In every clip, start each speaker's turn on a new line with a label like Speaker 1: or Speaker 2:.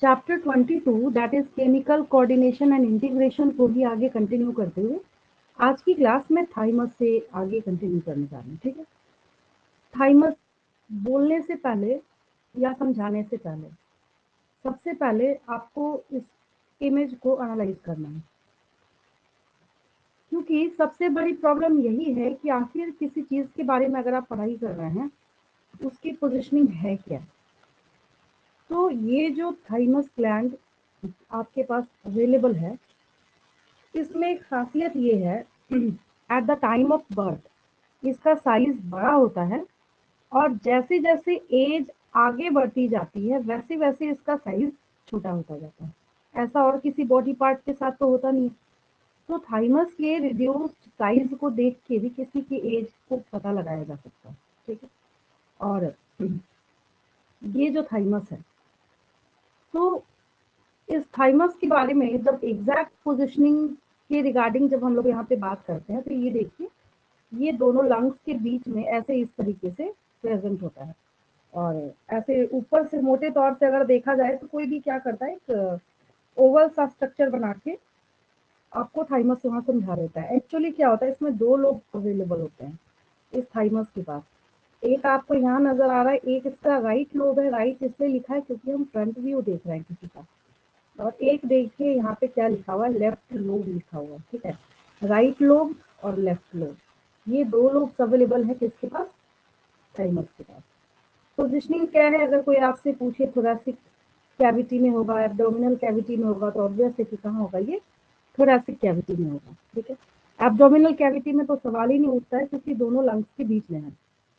Speaker 1: Chapter 22 that is chemical coordination and integration को भी आगे कंटिन्यू करते हुए आज की क्लास में थाइमस से आगे कंटिन्यू करने जा रहे हैं। ठीक है, थाइमस बोलने से पहले या समझाने से पहले सबसे पहले आपको इस इमेज को एनालाइज करना है, क्योंकि सबसे बड़ी प्रॉब्लम यही है कि आखिर किसी चीज के बारे में अगर आप पढ़ाई कर रहे हैं उसकी पोजिशनिंग है क्या। तो ये जो थाइमस ग्लैंड आपके पास अवेलेबल है, इसमें एक खासियत ये है at the time of birth इसका साइज बड़ा होता है और जैसे जैसे एज आगे बढ़ती जाती है वैसे वैसे इसका साइज छोटा होता जाता है। ऐसा और किसी बॉडी पार्ट के साथ तो होता नहीं। तो थाइमस के रिड्यूस्ड साइज को देख के भी किसी की एज को पता लगाया जा सकता है। ठीक है, और ये जो थाइमस है, तो इस थाइमस के बारे में जब एग्जैक्ट पोजिशनिंग के रिगार्डिंग जब हम लोग यहाँ पे बात करते हैं तो ये देखिए, ये दोनों लंग्स के बीच में ऐसे इस तरीके से प्रेजेंट होता है। और ऐसे ऊपर से मोटे तौर से अगर देखा जाए तो कोई भी क्या करता है, एक ओवल सा स्ट्रक्चर बना के आपको थाइमस वहां समझा देता है। एक्चुअली क्या होता है, इसमें दो लोग अवेलेबल होते हैं इस थाइमस के पास। एक आपको यहाँ नजर आ रहा है, एक इसका राइट लोब है। राइट इसलिए लिखा है क्योंकि हम फ्रंट व्यू देख रहे हैं किसी का। और एक देखिए यहाँ पे क्या लिखा हुआ है, लेफ्ट लोब लिखा हुआ है। ठीक है, राइट लोब और लेफ्ट लोब, ये दो लोब्स अवेलेबल है किसके पास, थाइमस के पास। पोजिशनिंग क्या है, अगर कोई आपसे पूछे थोरैसिक कैविटी में होगा, एब्डोमिनल कैविटी में होगा, तो ऑब्वियस है कि कहाँ होगा, ये थोरैसिक कैविटी में होगा। ठीक है, एब्डोमिनल कैविटी में तो सवाल ही नहीं उठता है क्योंकि दोनों लंग्स के बीच में है।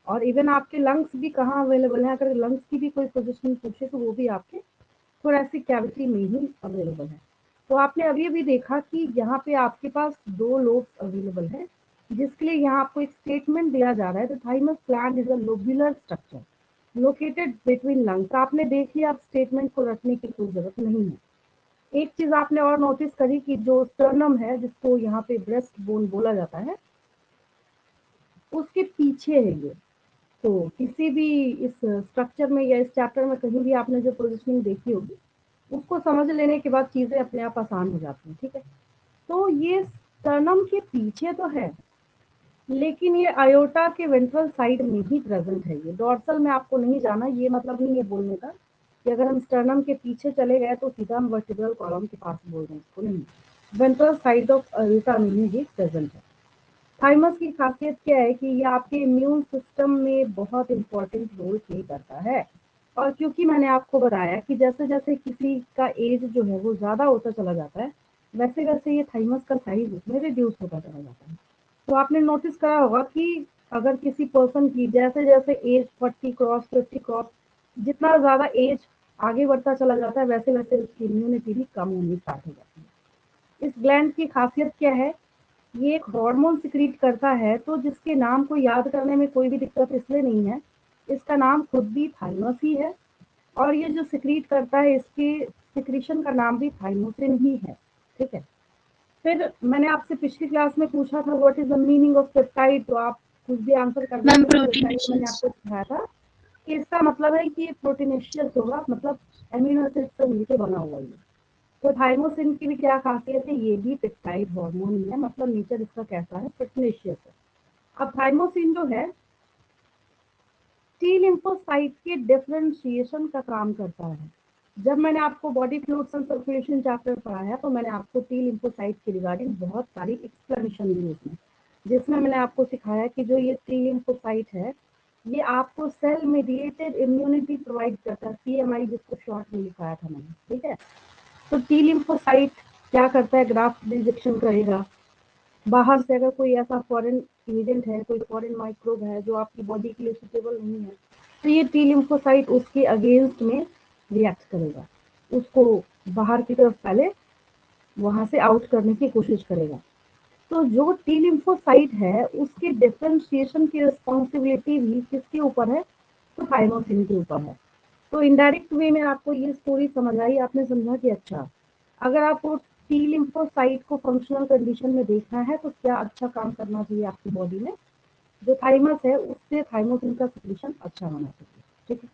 Speaker 1: और इवन आपके लंग्स भी कहाँ अवेलेबल है, अगर लंग्स की भी कोई पोजिशनिंग पूछे तो वो भी आपके थोरैसिक कैविटी में ही अवेलेबल है। तो आपने अभी अभी देखा कि यहाँ पे आपके पास दो लोब्स अवेलेबल है, जिसके लिए यहाँ आपको एक स्टेटमेंट दिया जा रहा है। The thymus gland is a lobular structure located between lungs. आपने देख लिया, आप स्टेटमेंट को रटने की कोई जरूरत नहीं है। एक चीज आपने और नोटिस करी कि जो स्टर्नम है, जिसको यहाँ पे ब्रेस्ट बोन बोला जाता है, उसके पीछे है ये। तो किसी भी इस स्ट्रक्चर में या इस चैप्टर में कहीं भी आपने जो पोजिशनिंग देखी होगी, उसको समझ लेने के बाद चीजें अपने आप आसान हो जाती हैं। ठीक है, तो ये स्टर्नम के पीछे तो है, लेकिन ये आयोटा के वेंट्रल साइड में ही प्रेजेंट है। ये डॉर्सल में आपको नहीं जाना, ये मतलब नहीं है बोलने का कि अगर हम स्टर्नम के पीछे चले गए तो सीधा हम वर्टिब्रल कॉलम के पास बोल रहे हैं, इसको नहीं। वेंट्रल साइड ऑफ आयोटा में ही प्रेजेंट है। थाइमस की खासियत क्या है कि ये आपके इम्यून सिस्टम में बहुत इंपॉर्टेंट रोल प्ले करता है। और क्योंकि मैंने आपको बताया कि जैसे जैसे किसी का एज जो है वो ज्यादा होता चला जाता है, वैसे वैसे ये थाइमस का साइज उसमें रिड्यूस होता चला जाता है। तो आपने नोटिस करा होगा कि अगर किसी पर्सन की जैसे जैसे एज 40 क्रॉस 50 क्रॉस, जितना ज्यादा एज आगे बढ़ता चला जाता है वैसे वैसे उसकी इम्यूनिटी भी कम होनी स्टार्ट हो जाती है। इस ग्लैंड की खासियत क्या है, ये एक हार्मोन सिक्रीट करता है, तो जिसके नाम को याद करने में कोई भी दिक्कत इसलिए नहीं है, इसका नाम खुद भी थाइमस ही है। और ये जो सिक्रीट करता है, इसके सिक्रीशन का नाम भी थाइमोसिन ही है। ठीक है, फिर मैंने आपसे पिछली क्लास में पूछा था what is the meaning of peptide, तो आप कुछ भी आंसर कर
Speaker 2: मैम
Speaker 1: देते थे। पेप्टाइड मैंने
Speaker 2: प्रोटीनेशियस।
Speaker 1: आपको सिखाया था कि इसका मतलब है कि ये प्रोटीनेशियस होगा, मतलब एमिनो एसिड से मिलकर बना हुआ ये। तो थाइमोसिन की भी क्या खासियत है, ये भी पेप्टाइड हार्मोन ही है, मतलब नेचर इसका कैसा है, प्रोटीनेशियस है। अब थाइमोसिन जो है टी लिम्फोसाइट के डिफरेंशिएशन का काम करता है। जब मैंने आपको body fluids and circulation chapter पढ़ाया तो मैंने आपको टी लिम्फोसाइट के रिगार्डिंग बहुत सारी एक्सप्लेनेशन दी उसमें, जिसमें मैंने आपको सिखाया कि जो ये टी लिम्फोसाइट है, ये आपको सेल मेडिएटेड इम्यूनिटी प्रोवाइड करता है, CMI जिसको शॉर्ट में लिखाया था मैंने। ठीक है, तो टी लिम्फोसाइट क्या करता है, ग्राफ्ट रिजेक्शन करेगा। बाहर से अगर कोई ऐसा फॉरेन एजेंट है, कोई फॉरेन माइक्रोब है जो आपकी बॉडी के लिए सुटेबल नहीं है, तो ये टी लिम्फोसाइट उसके अगेंस्ट में रिएक्ट करेगा, उसको बाहर की तरफ पहले वहां से आउट करने की कोशिश करेगा। तो जो टी लिम्फोसाइट है उसके डिफरेंशिएशन की रिस्पॉन्सिबिलिटी भी किसके ऊपर है, तो थाइमोसिन के ऊपर है। तो इनडायरेक्ट वे में आपको ये स्टोरी समझ आई, आपने समझा कि अच्छा, अगर आपको टी लिम्फोसाइट को फंक्शनल कंडीशन में देखना है तो क्या अच्छा काम करना चाहिए आपकी बॉडी में, जो थाइमस है उससे थाइमोसिन का सिक्रीशन अच्छा होना चाहिए। ठीक है,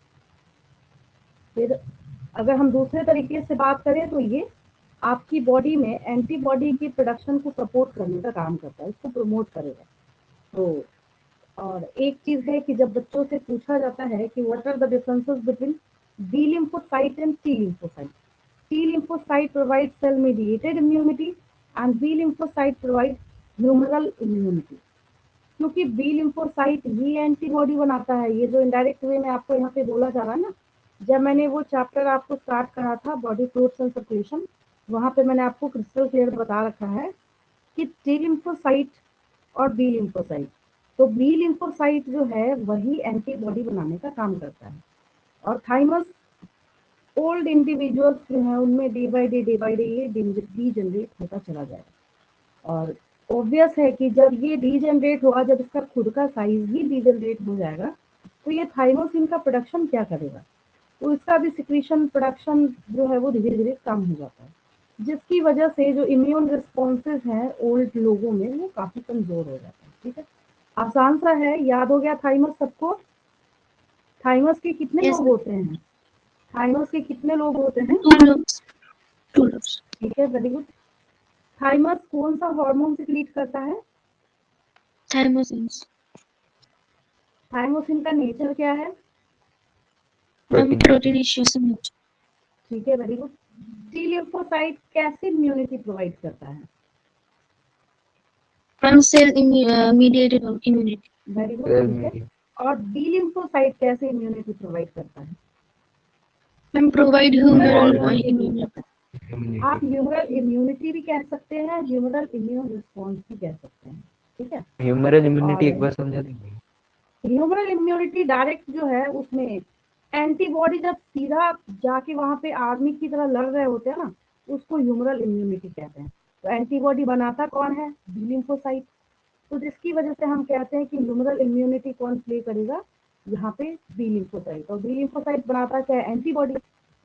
Speaker 1: फिर अगर हम दूसरे तरीके से बात करें तो ये आपकी बॉडी में एंटीबॉडी की प्रोडक्शन को सपोर्ट करने का काम करता है, इसको प्रमोट करेगा। तो और एक चीज है कि जब बच्चों से पूछा जाता है कि what are the differences between B lymphocyte and T lymphocyte, T lymphocyte provide cell mediated immunity and B lymphocyte provide humoral immunity. क्योंकि बी लिम्फोसाइट ही एंटीबॉडी बनाता है, ये जो इनडायरेक्ट वे में आपको यहाँ पे बोला जा रहा है ना, जब मैंने वो चैप्टर आपको स्टार्ट करा था बॉडी फ्लूइड्स एंड सर्कुलेशन, वहां पे मैंने आपको क्रिस्टल क्लियर बता रखा है कि टी लिम्फोसाइट और बी लिम्फोसाइट, तो बी लिम्फोसाइट जो है वही एंटीबॉडी बनाने का काम करता है। और थाइमस ओल्ड इंडिविजुअल्स जो है उनमें डे बाय डे ये डी जनरेट होता चला जाएगा। और ऑब्वियस है कि जब ये डी जनरेट होगा, जब इसका खुद का साइज ही डी जनरेट हो जाएगा, तो ये थाइमोसिन का प्रोडक्शन क्या करेगा, तो इसका भी सिक्रीशन प्रोडक्शन जो है वो धीरे धीरे कम हो जाता है, जिसकी वजह से जो इम्यून रिस्पॉन्सेज हैं ओल्ड लोगों में वो काफी कमजोर हो जाता है। ठीक है, आसान सा है, याद हो गया थाइमस सबको। थाइमस के कितने
Speaker 2: Yes,
Speaker 1: लोग होते हैं, थाइमस के कितने लोग होते हैं?
Speaker 2: 2 lobes. 2 lobes.
Speaker 1: ठीक है, वेरी गुड। थाइमस कौन सा हार्मोन सिक्रीट करता है?
Speaker 2: Thymosin.
Speaker 1: थाइमोसिन का नेचर क्या है?
Speaker 2: Proteinaceous immunity.
Speaker 1: ठीक है, वेरी गुड। टी लिम्फोसाइट कैसे इम्यूनिटी प्रोवाइड करता है?
Speaker 2: From cell mediated immunity.
Speaker 1: Very good, ठीक है। और बी लिम्फोसाइट कैसे इम्यूनिटी प्रोवाइड करता है?
Speaker 2: From provide humoral
Speaker 1: immunity
Speaker 2: immunity.
Speaker 1: करता है। आप ह्यूमरल इम्यूनिटी भी कह सकते हैं, ह्यूमरल इम्यून रिस्पॉन्स भी कह सकते हैं। ठीक है,
Speaker 3: ह्यूमरल इम्यूनिटी एक बार समझा देंगे?
Speaker 1: ह्यूमरल इम्यूनिटी डायरेक्ट जो है उसमें एंटीबॉडी जब सीधा जाके वहां पे आर्मी की तरह लड़ रहे होते हैं ना, उसको ह्यूमरल इम्यूनिटी कहते हैं। तो एंटीबॉडी बनाता कौन है? B lymphocyte. तो जिसकी वजह से हम कहते हैं कि ह्यूमरल इम्यूनिटी कौन प्ले करेगा, यहाँ पे बी लिम्फोसाइट। और बी लिम्फोसाइट बनाता क्या है? एंटीबॉडी।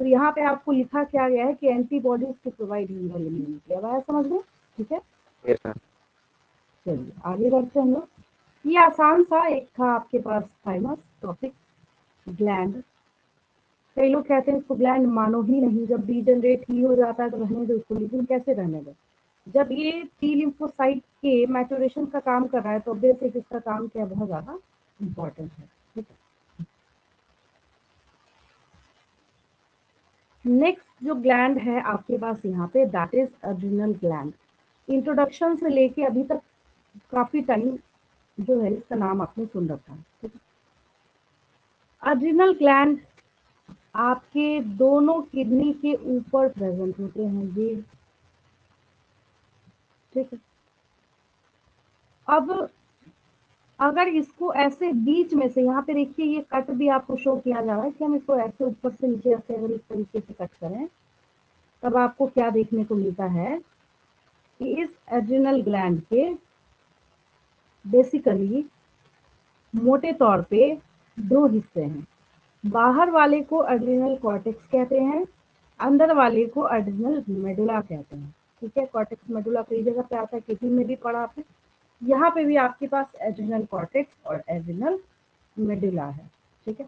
Speaker 1: तो यहाँ पे आपको लिखा क्या गया है कि antibodies to provide humoral immunity. अब आया समझ में? ठीक है, चलिए आगे बढ़ते हैं हम लोग। ये आसान सा एक था आपके पास थाइमस टॉपिक। ग्लैंड, कई लोग कहते हैं इसको ग्लैंड मानो ही नहीं, जब डीजनरेट ही हो जाता है तो रहने दो इसको, लेकिन कैसे रहने दो? जब ये टी लिम्फोसाइट के मैचुरेशन का काम कर रहा है तो ऑब्वियसली इसका काम क्या बहुत ज्यादा इम्पोर्टेंट है। ठीक है, नेक्स्ट जो ग्लैंड है आपके पास यहाँ पे, that is adrenal gland. Introduction से लेके अभी तक काफी टाइम जो है इसका नाम आपने सुन रखा है। एड्रिनल ग्लैंड आपके दोनों किडनी के ऊपर प्रेजेंट होते हैं ये। ठीक है, अब अगर इसको ऐसे बीच में से, यहाँ पे देखिए ये कट भी आपको शो किया जा रहा है कि हम इसको ऐसे ऊपर से नीचे ऐसे अगर इस तरीके से कट करें, तब आपको क्या देखने को मिलता है कि इस एड्रिनल ग्लैंड के बेसिकली मोटे तौर पे दो हिस्से हैं। बाहर वाले को एड्रिनल कॉर्टेक्स कहते हैं, अंदर वाले को एड्रिनल मेडुला कहते हैं। ठीक है, कॉर्टेक्स मेडुला कई जगह पे आता है, किडनी में भी पढ़ा आपने, यहाँ पे भी आपके पास एड्रिनल कॉर्टेक्स और एड्रिनल मेडुला है। ठीक है,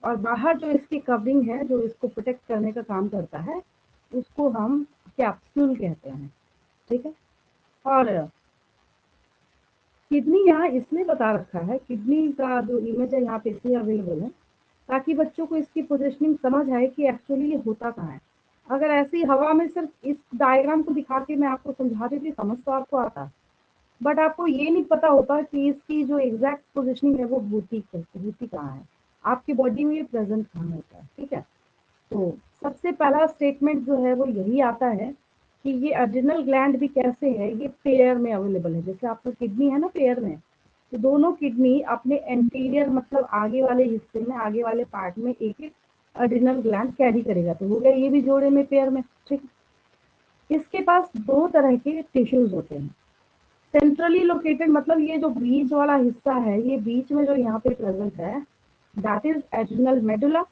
Speaker 1: और बाहर जो इसकी कवरिंग है जो इसको प्रोटेक्ट करने का काम करता है, उसको हम कैप्सूल कहते हैं। ठीक है, और किडनी यहाँ इसलिए बता रखा है, किडनी का जो इमेज है यहाँ पे इसलिए अवेलेबल है ताकि बच्चों को इसकी पोजिशनिंग समझ आए कि एक्चुअली ये होता कहाँ है। अगर ऐसी हवा में सिर्फ इस डायग्राम को दिखा के मैं आपको समझा देती, समझ तो आपको आता, बट आपको ये नहीं पता होता कि इसकी जो एग्जैक्ट पोजिशनिंग है वो होती कहाँ है, आपकी बॉडी में ये प्रेजेंट कहाँ होता है। ठीक है, तो सबसे पहला स्टेटमेंट जो है वो यही आता है कि ये एड्रिनल ग्लैंड भी कैसे है, ये पेयर में अवेलेबल है। जैसे आपका किडनी है ना पेयर में, तो दोनों किडनी अपने एंटीरियर मतलब आगे वाले हिस्से में, आगे वाले पार्ट में एक एक एड्रिनल ग्लैंड कैरी करेगा, तो हो गया ये भी जोड़े में पेयर में। ठीक, इसके पास दो तरह के टिश्यूज होते हैं। सेंट्रली लोकेटेड मतलब ये जो बीच वाला हिस्सा है, ये बीच में जो यहाँ पे प्रेजेंट है, दैट इज एड्रिनल मेडुला।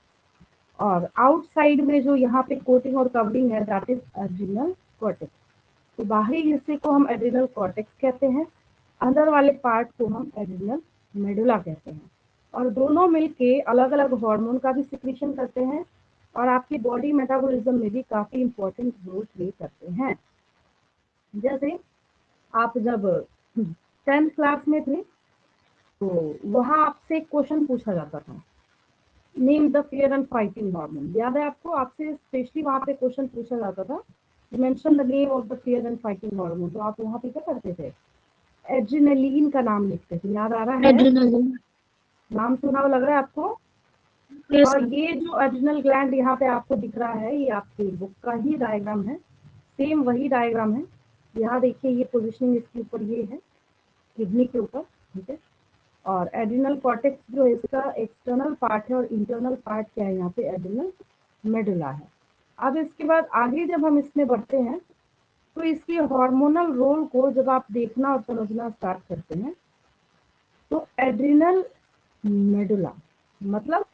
Speaker 1: और आउटसाइड में जो यहाँ पे कोटिंग और कवरिंग है, दैट इज एड्रिनल कॉर्टेक्स। तो बाहरी हिस्से को हम एड्रिनल कॉर्टेक्स कहते हैं, अंदर वाले पार्ट को हम एड्रिनल मेडुला कहते हैं। और दोनों मिलके अलग अलग हार्मोन का भी सिक्रीशन करते हैं। और आपकी बॉडी मेटाबॉलिज्म में भी काफी इंपॉर्टेंट रोल प्ले करते हैं। जैसे आप जब 10th क्लास में थे तो वहां आपसे एक क्वेश्चन पूछा जाता था, name the fear and fighting hormone. याद है आपको? आपसे स्पेशली वहां पे क्वेश्चन पूछा जाता था, mention the name of the fear and fighting hormone. तो आप वहां पे क्या करते थे? एड्रेनलिन का नाम लिखते थे। याद आ रहा है?
Speaker 2: Adrenaline.
Speaker 1: नाम सुना हुआ लग रहा है आपको?
Speaker 2: Yes,
Speaker 1: और
Speaker 2: ma'am.
Speaker 1: ये जो एड्रिनल ग्लैंड यहाँ पे आपको दिख रहा है, ये आपकी बुक का ही डायग्राम है, सेम वही डायग्राम है। यहाँ देखिए, ये पोजीशनिंग इसके ऊपर ये है, किडनी के ऊपर, ठीक है। और एड्रिनल कॉर्टेक्स जो इसका एक्सटर्नल पार्ट है और इंटरनल पार्ट क्या है यहाँ पे? एड्रिनल मेडुला है। अब इसके बाद आगे जब हम इसमें बढ़ते हैं तो इसके हार्मोनल रोल को जब आप देखना और समझना स्टार्ट करते हैं तो एड्रिनल मेडुला मतलब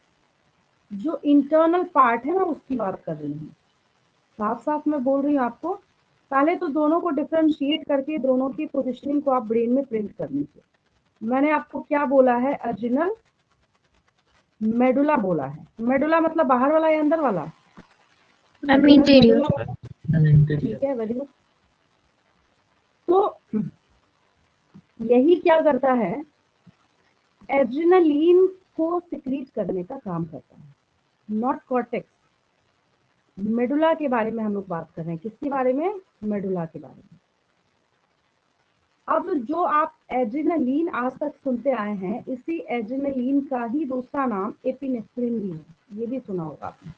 Speaker 1: जो इंटरनल पार्ट है ना, उसकी बात कर रही हूँ। साफ साफ मैं बोल रही हूँ आपको, पहले तो दोनों को डिफरेंशिएट करके दोनों की पोजिशनिंग को आप ब्रेन में प्रिंट कर लीजिए। मैंने आपको क्या बोला है? एड्रिनल मेडुला बोला है। मेडुला मतलब बाहर वाला या अंदर वाला?
Speaker 2: Ma'am, interior.
Speaker 1: ठीक है, वेरी गुड। तो यही क्या करता है? एड्रेनलिन को सिक्रीट करने का काम करता है, नॉट कॉर्टेक्स। मेडुला के बारे में हम लोग बात कर रहे हैं। किसके बारे में? मेडुला के बारे में। अब जो आप एड्रेनलिन आज तक सुनते आए हैं, इसी एड्रेनलिन का ही दूसरा नाम एपिनेफ्रिन भी है। ये भी सुना होगा आपने,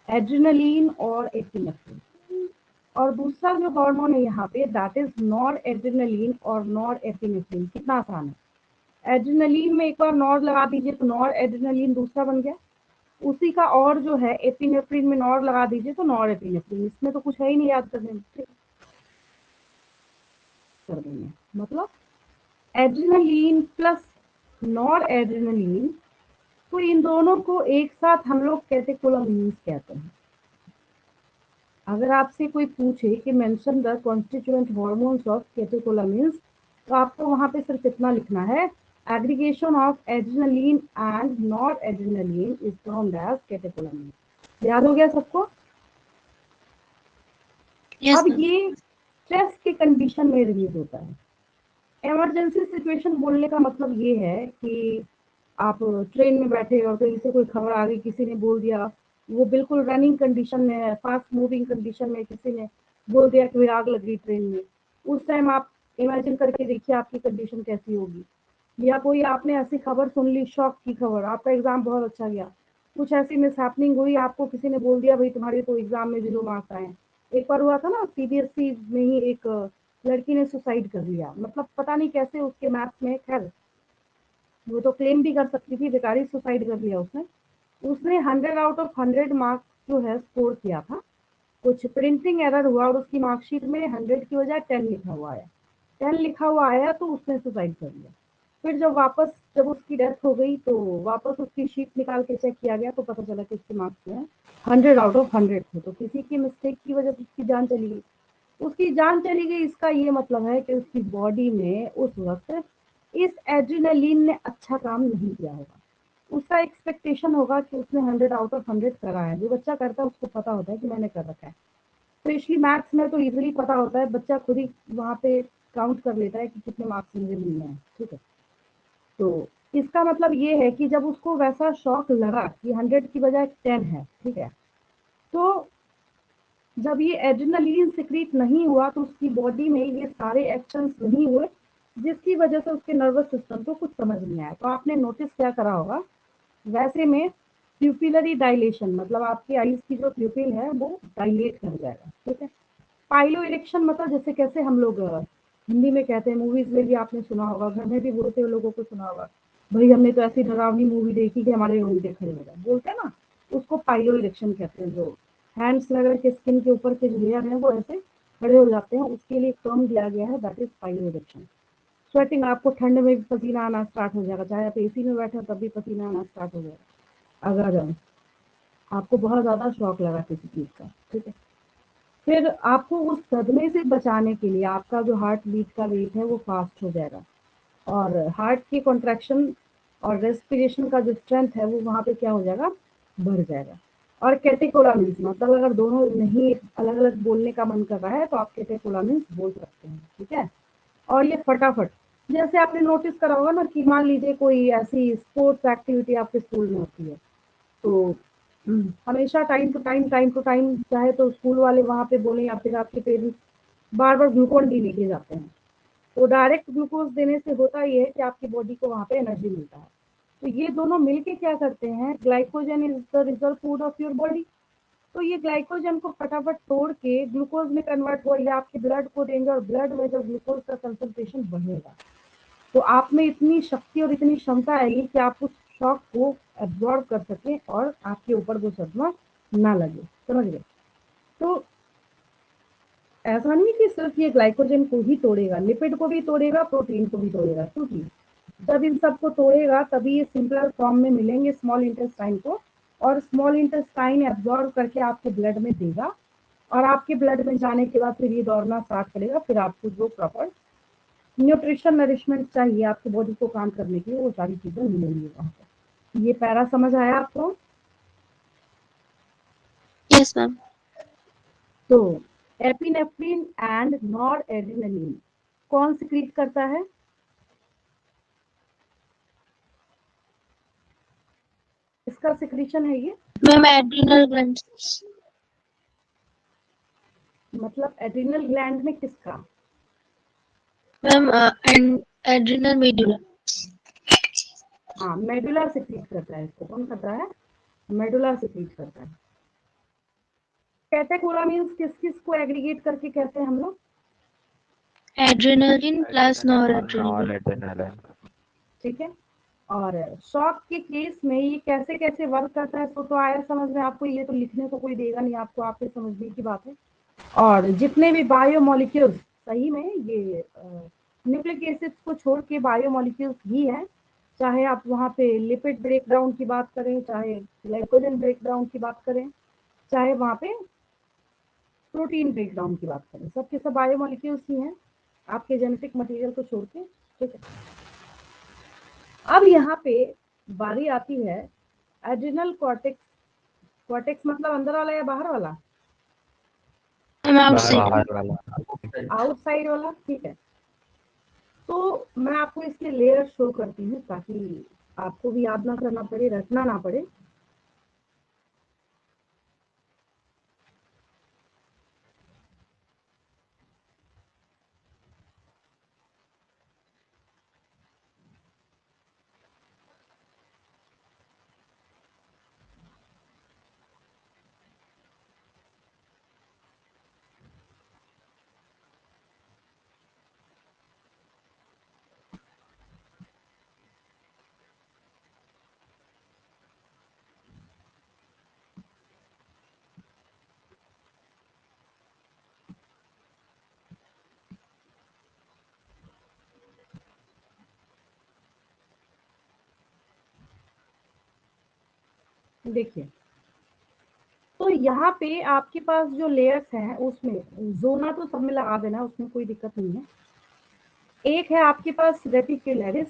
Speaker 1: एड्रेनलिन और एपिनेफ्रिन। और दूसरा जो हार्मोन है यहाँ पे, दैट इज नॉर एड्रेनलिन और नॉर एपिनेफ्रिन। कितना आसान है। एड्रेनलिन में एक बार नॉर लगा दीजिए तो नॉर एड्रेनलिन दूसरा बन गया। उसी का और जो है एपिनेफ्रिन में नॉर लगा दीजिए तो नॉर एपिनेफ्रिन। इसमें तो कुछ है ही नहीं याद करने में, कर देंगे। मतलब एड्रेनलिन प्लस नॉर एड्रेनलिन, तो इन दोनों को एक साथ हम लोग कैटेकोलामिन्स कहते हैं। अगर आपसे कोई पूछे कि mention the constituent hormones of catecholamines, तो आपको वहां पे सिर्फ इतना लिखना है, aggregation of adrenaline and noradrenaline is termed as catecholamines. याद हो गया सबको?
Speaker 2: Yes,
Speaker 1: अब
Speaker 2: ma'am.
Speaker 1: ये स्ट्रेस के कंडीशन में रिलीज होता है। इमरजेंसी सिचुएशन बोलने का मतलब ये है कि आप ट्रेन में बैठे और कहीं से कोई खबर आ गई, किसी ने बोल दिया, वो बिल्कुल रनिंग कंडीशन में है, फास्ट मूविंग कंडीशन में, किसी ने बोल दिया कि आग लग गई ट्रेन में। उस टाइम आप इमेजिन करके देखिए आपकी कंडीशन कैसी होगी। या कोई आपने ऐसी खबर सुन ली, शॉक की खबर, आपका एग्जाम बहुत अच्छा गया, कुछ ऐसी मिसहैपनिंग हुई, आपको किसी ने बोल दिया भाई तुम्हारे तो एग्जाम में 0 मार्क्स आए। एक बार हुआ था ना, सीबीएसई में ही एक लड़की ने सुसाइड कर लिया। मतलब पता नहीं कैसे उसके मैथ्स में, खैर वो तो क्लेम भी कर सकती थी, बेकारी सुसाइड कर लिया उसने। उसने 100 आउट ऑफ 100 मार्क्स जो है स्कोर किया था। कुछ प्रिंटिंग एरर हुआ और उसकी मार्कशीट में 100 की बजाय 10 लिखा हुआ आया। 10 लिखा हुआ आया तो उसने सुसाइड कर लिया। फिर जब उसकी डेथ हो गई तो वापस उसकी शीट निकाल के चेक किया गया तो पता चला कि उसके मार्क्स जो है 100 आउट ऑफ 100 थे। तो किसी की मिस्टेक की वजह से उसकी जान चली गई। उसकी जान चली गई, इसका ये मतलब है कि उसकी बॉडी में उस वक्त इस एड्रेनलिन ने अच्छा काम नहीं किया होगा। उसका एक्सपेक्टेशन होगा कि उसने 100 आउट ऑफ 100 करा है। जो बच्चा करता है उसको पता होता है कि मैंने कर रखा है। स्पेशली मैथ्स में तो इजीली पता होता है, बच्चा खुद ही वहां पे काउंट कर लेता है कि कितने मार्क्स मुझे मिलने हैं, ठीक है। तो इसका मतलब ये है कि जब उसको वैसा शॉक लगा कि 100 की बजाय 10 है, ठीक है, तो जब ये एड्रेनलिन सिक्रीट नहीं हुआ तो उसकी बॉडी में ये सारे एक्शंस नहीं हुए, जिसकी वजह से उसके नर्वस सिस्टम को कुछ समझ नहीं आया। तो आपने नोटिस क्या करा होगा, वैसे में प्यूपिलरी डायलेशन मतलब आपकी आईज की जो प्यूपिल है वो डायलेट कर जाएगा, ठीक है। पाइलो इरेक्शन मतलब जैसे कैसे हम लोग हिंदी में कहते हैं, मूवीज में भी आपने सुना होगा, घर में भी बोलते हुए लोगों को सुना होगा, भाई हमने तो ऐसी डरावनी मूवी देखी कि हमारे रोंगटे खड़े हो गए, बोलते हैं ना, उसको पाइलो इरेक्शन कहते हैं। जो हैंड्स लगा के स्किन के ऊपर के जो लेयर है वो ऐसे खड़े हो जाते हैं, उसके लिए टर्म दिया गया है, that is pilo erection. Sweating, आपको ठंड में भी पसीना आना स्टार्ट हो जाएगा, चाहे आप एसी में बैठे तब भी पसीना आना स्टार्ट हो जाएगा अगर आपको बहुत ज्यादा शॉक लगा किसी चीज का, ठीक है। फिर आपको उस सदमे से बचाने के लिए आपका जो हार्ट बीट का रेट है वो फास्ट हो जाएगा और हार्ट की कॉन्ट्रैक्शन और रेस्पिरेशन का जो स्ट्रेंथ है वो वहां पे क्या हो जाएगा, बढ़ जाएगा। और कैटेकोलामिन्स, मतलब अगर दोनों नहीं अलग अलग बोलने का मन कर रहा है तो आप कैटेकोलामिन्स बोल सकते हैं, ठीक है। और ये फटाफट, जैसे आपने नोटिस करा होगा ना कि मान लीजिए कोई ऐसी स्पोर्ट्स एक्टिविटी आपके स्कूल में होती है, तो हमेशा टाइम टू टाइम चाहे तो स्कूल वाले वहाँ पे बोले या फिर आपके पेरेंट्स बार बार ग्लूकोन डी लेके जाते हैं, तो डायरेक्ट ग्लूकोज देने से होता ये है कि आपकी बॉडी को वहाँ पे एनर्जी मिलता है। तो ये दोनों मिलके क्या करते हैं, glycogen is the reserve food of your body. तो ये ग्लाइकोजन को फटाफट तोड़ के ग्लूकोज में कन्वर्ट हो या आपके ब्लड को देंगे और ब्लड में जब ग्लूकोज का कंसंट्रेशन बढ़ेगा तो आप में इतनी शक्ति और इतनी क्षमता आएगी कि आप उस शॉक को एब्जॉर्ब कर सकें और आपके ऊपर वो सदमा ना लगे, समझ गए। तो ऐसा नहीं कि सिर्फ ये ग्लाइकोजन को ही तोड़ेगा, लिपिड को भी तोड़ेगा, प्रोटीन को भी तोड़ेगा, क्योंकि जब इन सबको तोड़ेगा तभी ये सिंपलर फॉर्म में मिलेंगे स्मॉल इंटेस्टाइन को, और स्मॉल इंटेस्टाइन एब्जॉर्ब करके आपके ब्लड में देगा और आपके ब्लड में जाने के बाद फिर ये दौड़ना स्टार्ट करेगा, फिर आपको जो प्रॉपर न्यूट्रिशन नरिशमेंट चाहिए आपकी बॉडी को काम करने के लिए वो सारी चीजें मिलेंगी वहाँ पर। ये पैरा समझ आया आपको?
Speaker 2: Yes, ma'am.
Speaker 1: तो एपिनेफ्रिन एंड नॉरएड्रेनालिन कौन सिक्रीट करता है? इसका सिक्रीशन है ये,
Speaker 2: Ma'am, adrenal glands.
Speaker 1: मतलब एड्रिनल ग्लैंड में किसका?
Speaker 2: Ma'am, and adrenal medulla.
Speaker 1: हाँ, मेडुला सिक्रीट करता है इसको। कौन करता है? मेडुला सिक्रीट करता है। कैटेकोलामिन्स किस किस को एग्रीगेट करके कहते हैं हम लोग?
Speaker 2: Adrenaline plus noradrenaline.
Speaker 3: Noradrenaline.
Speaker 1: ठीक है। और शॉक के केस में ये कैसे कैसे वर्क करता है तो आया समझ में आपको, ये तो लिखने को कोई देगा नहीं आपको, आपके समझने की बात है। और जितने भी बायोमोलिक्यूल्स, सही में ये न्यूक्लिक एसिड्स को छोड़ के बायोमोलिक्यूल्स ही है, चाहे आप वहाँ पे लिपिड ब्रेकडाउन की बात करें, चाहे ग्लाइकोजन ब्रेकडाउन की बात करें, चाहे वहाँ पे प्रोटीन ब्रेकडाउन की बात करें, सब के सब बायोमोलिक्यूल्स ही हैं आपके जेनेटिक मटेरियल को छोड़ के, ठीक है। अब यहाँ पे बारी आती है एड्रिनल कॉर्टेक्स। कॉर्टेक्स मतलब अंदर वाला या बाहर वाला?
Speaker 2: Ma'am, outside.
Speaker 3: बाहर वाला.
Speaker 1: आउटसाइड वाला, ठीक है। तो मैं आपको इसके लेयर शो करती हूँ ताकि आपको भी याद ना करना पड़े, रटना ना पड़े। देखिए, तो यहाँ पे आपके पास जो लेयर्स हैं उसमें जोना तो सब में लगा देना, उसमें कोई दिक्कत नहीं है। एक है आपके पास रेटिकुलरिस,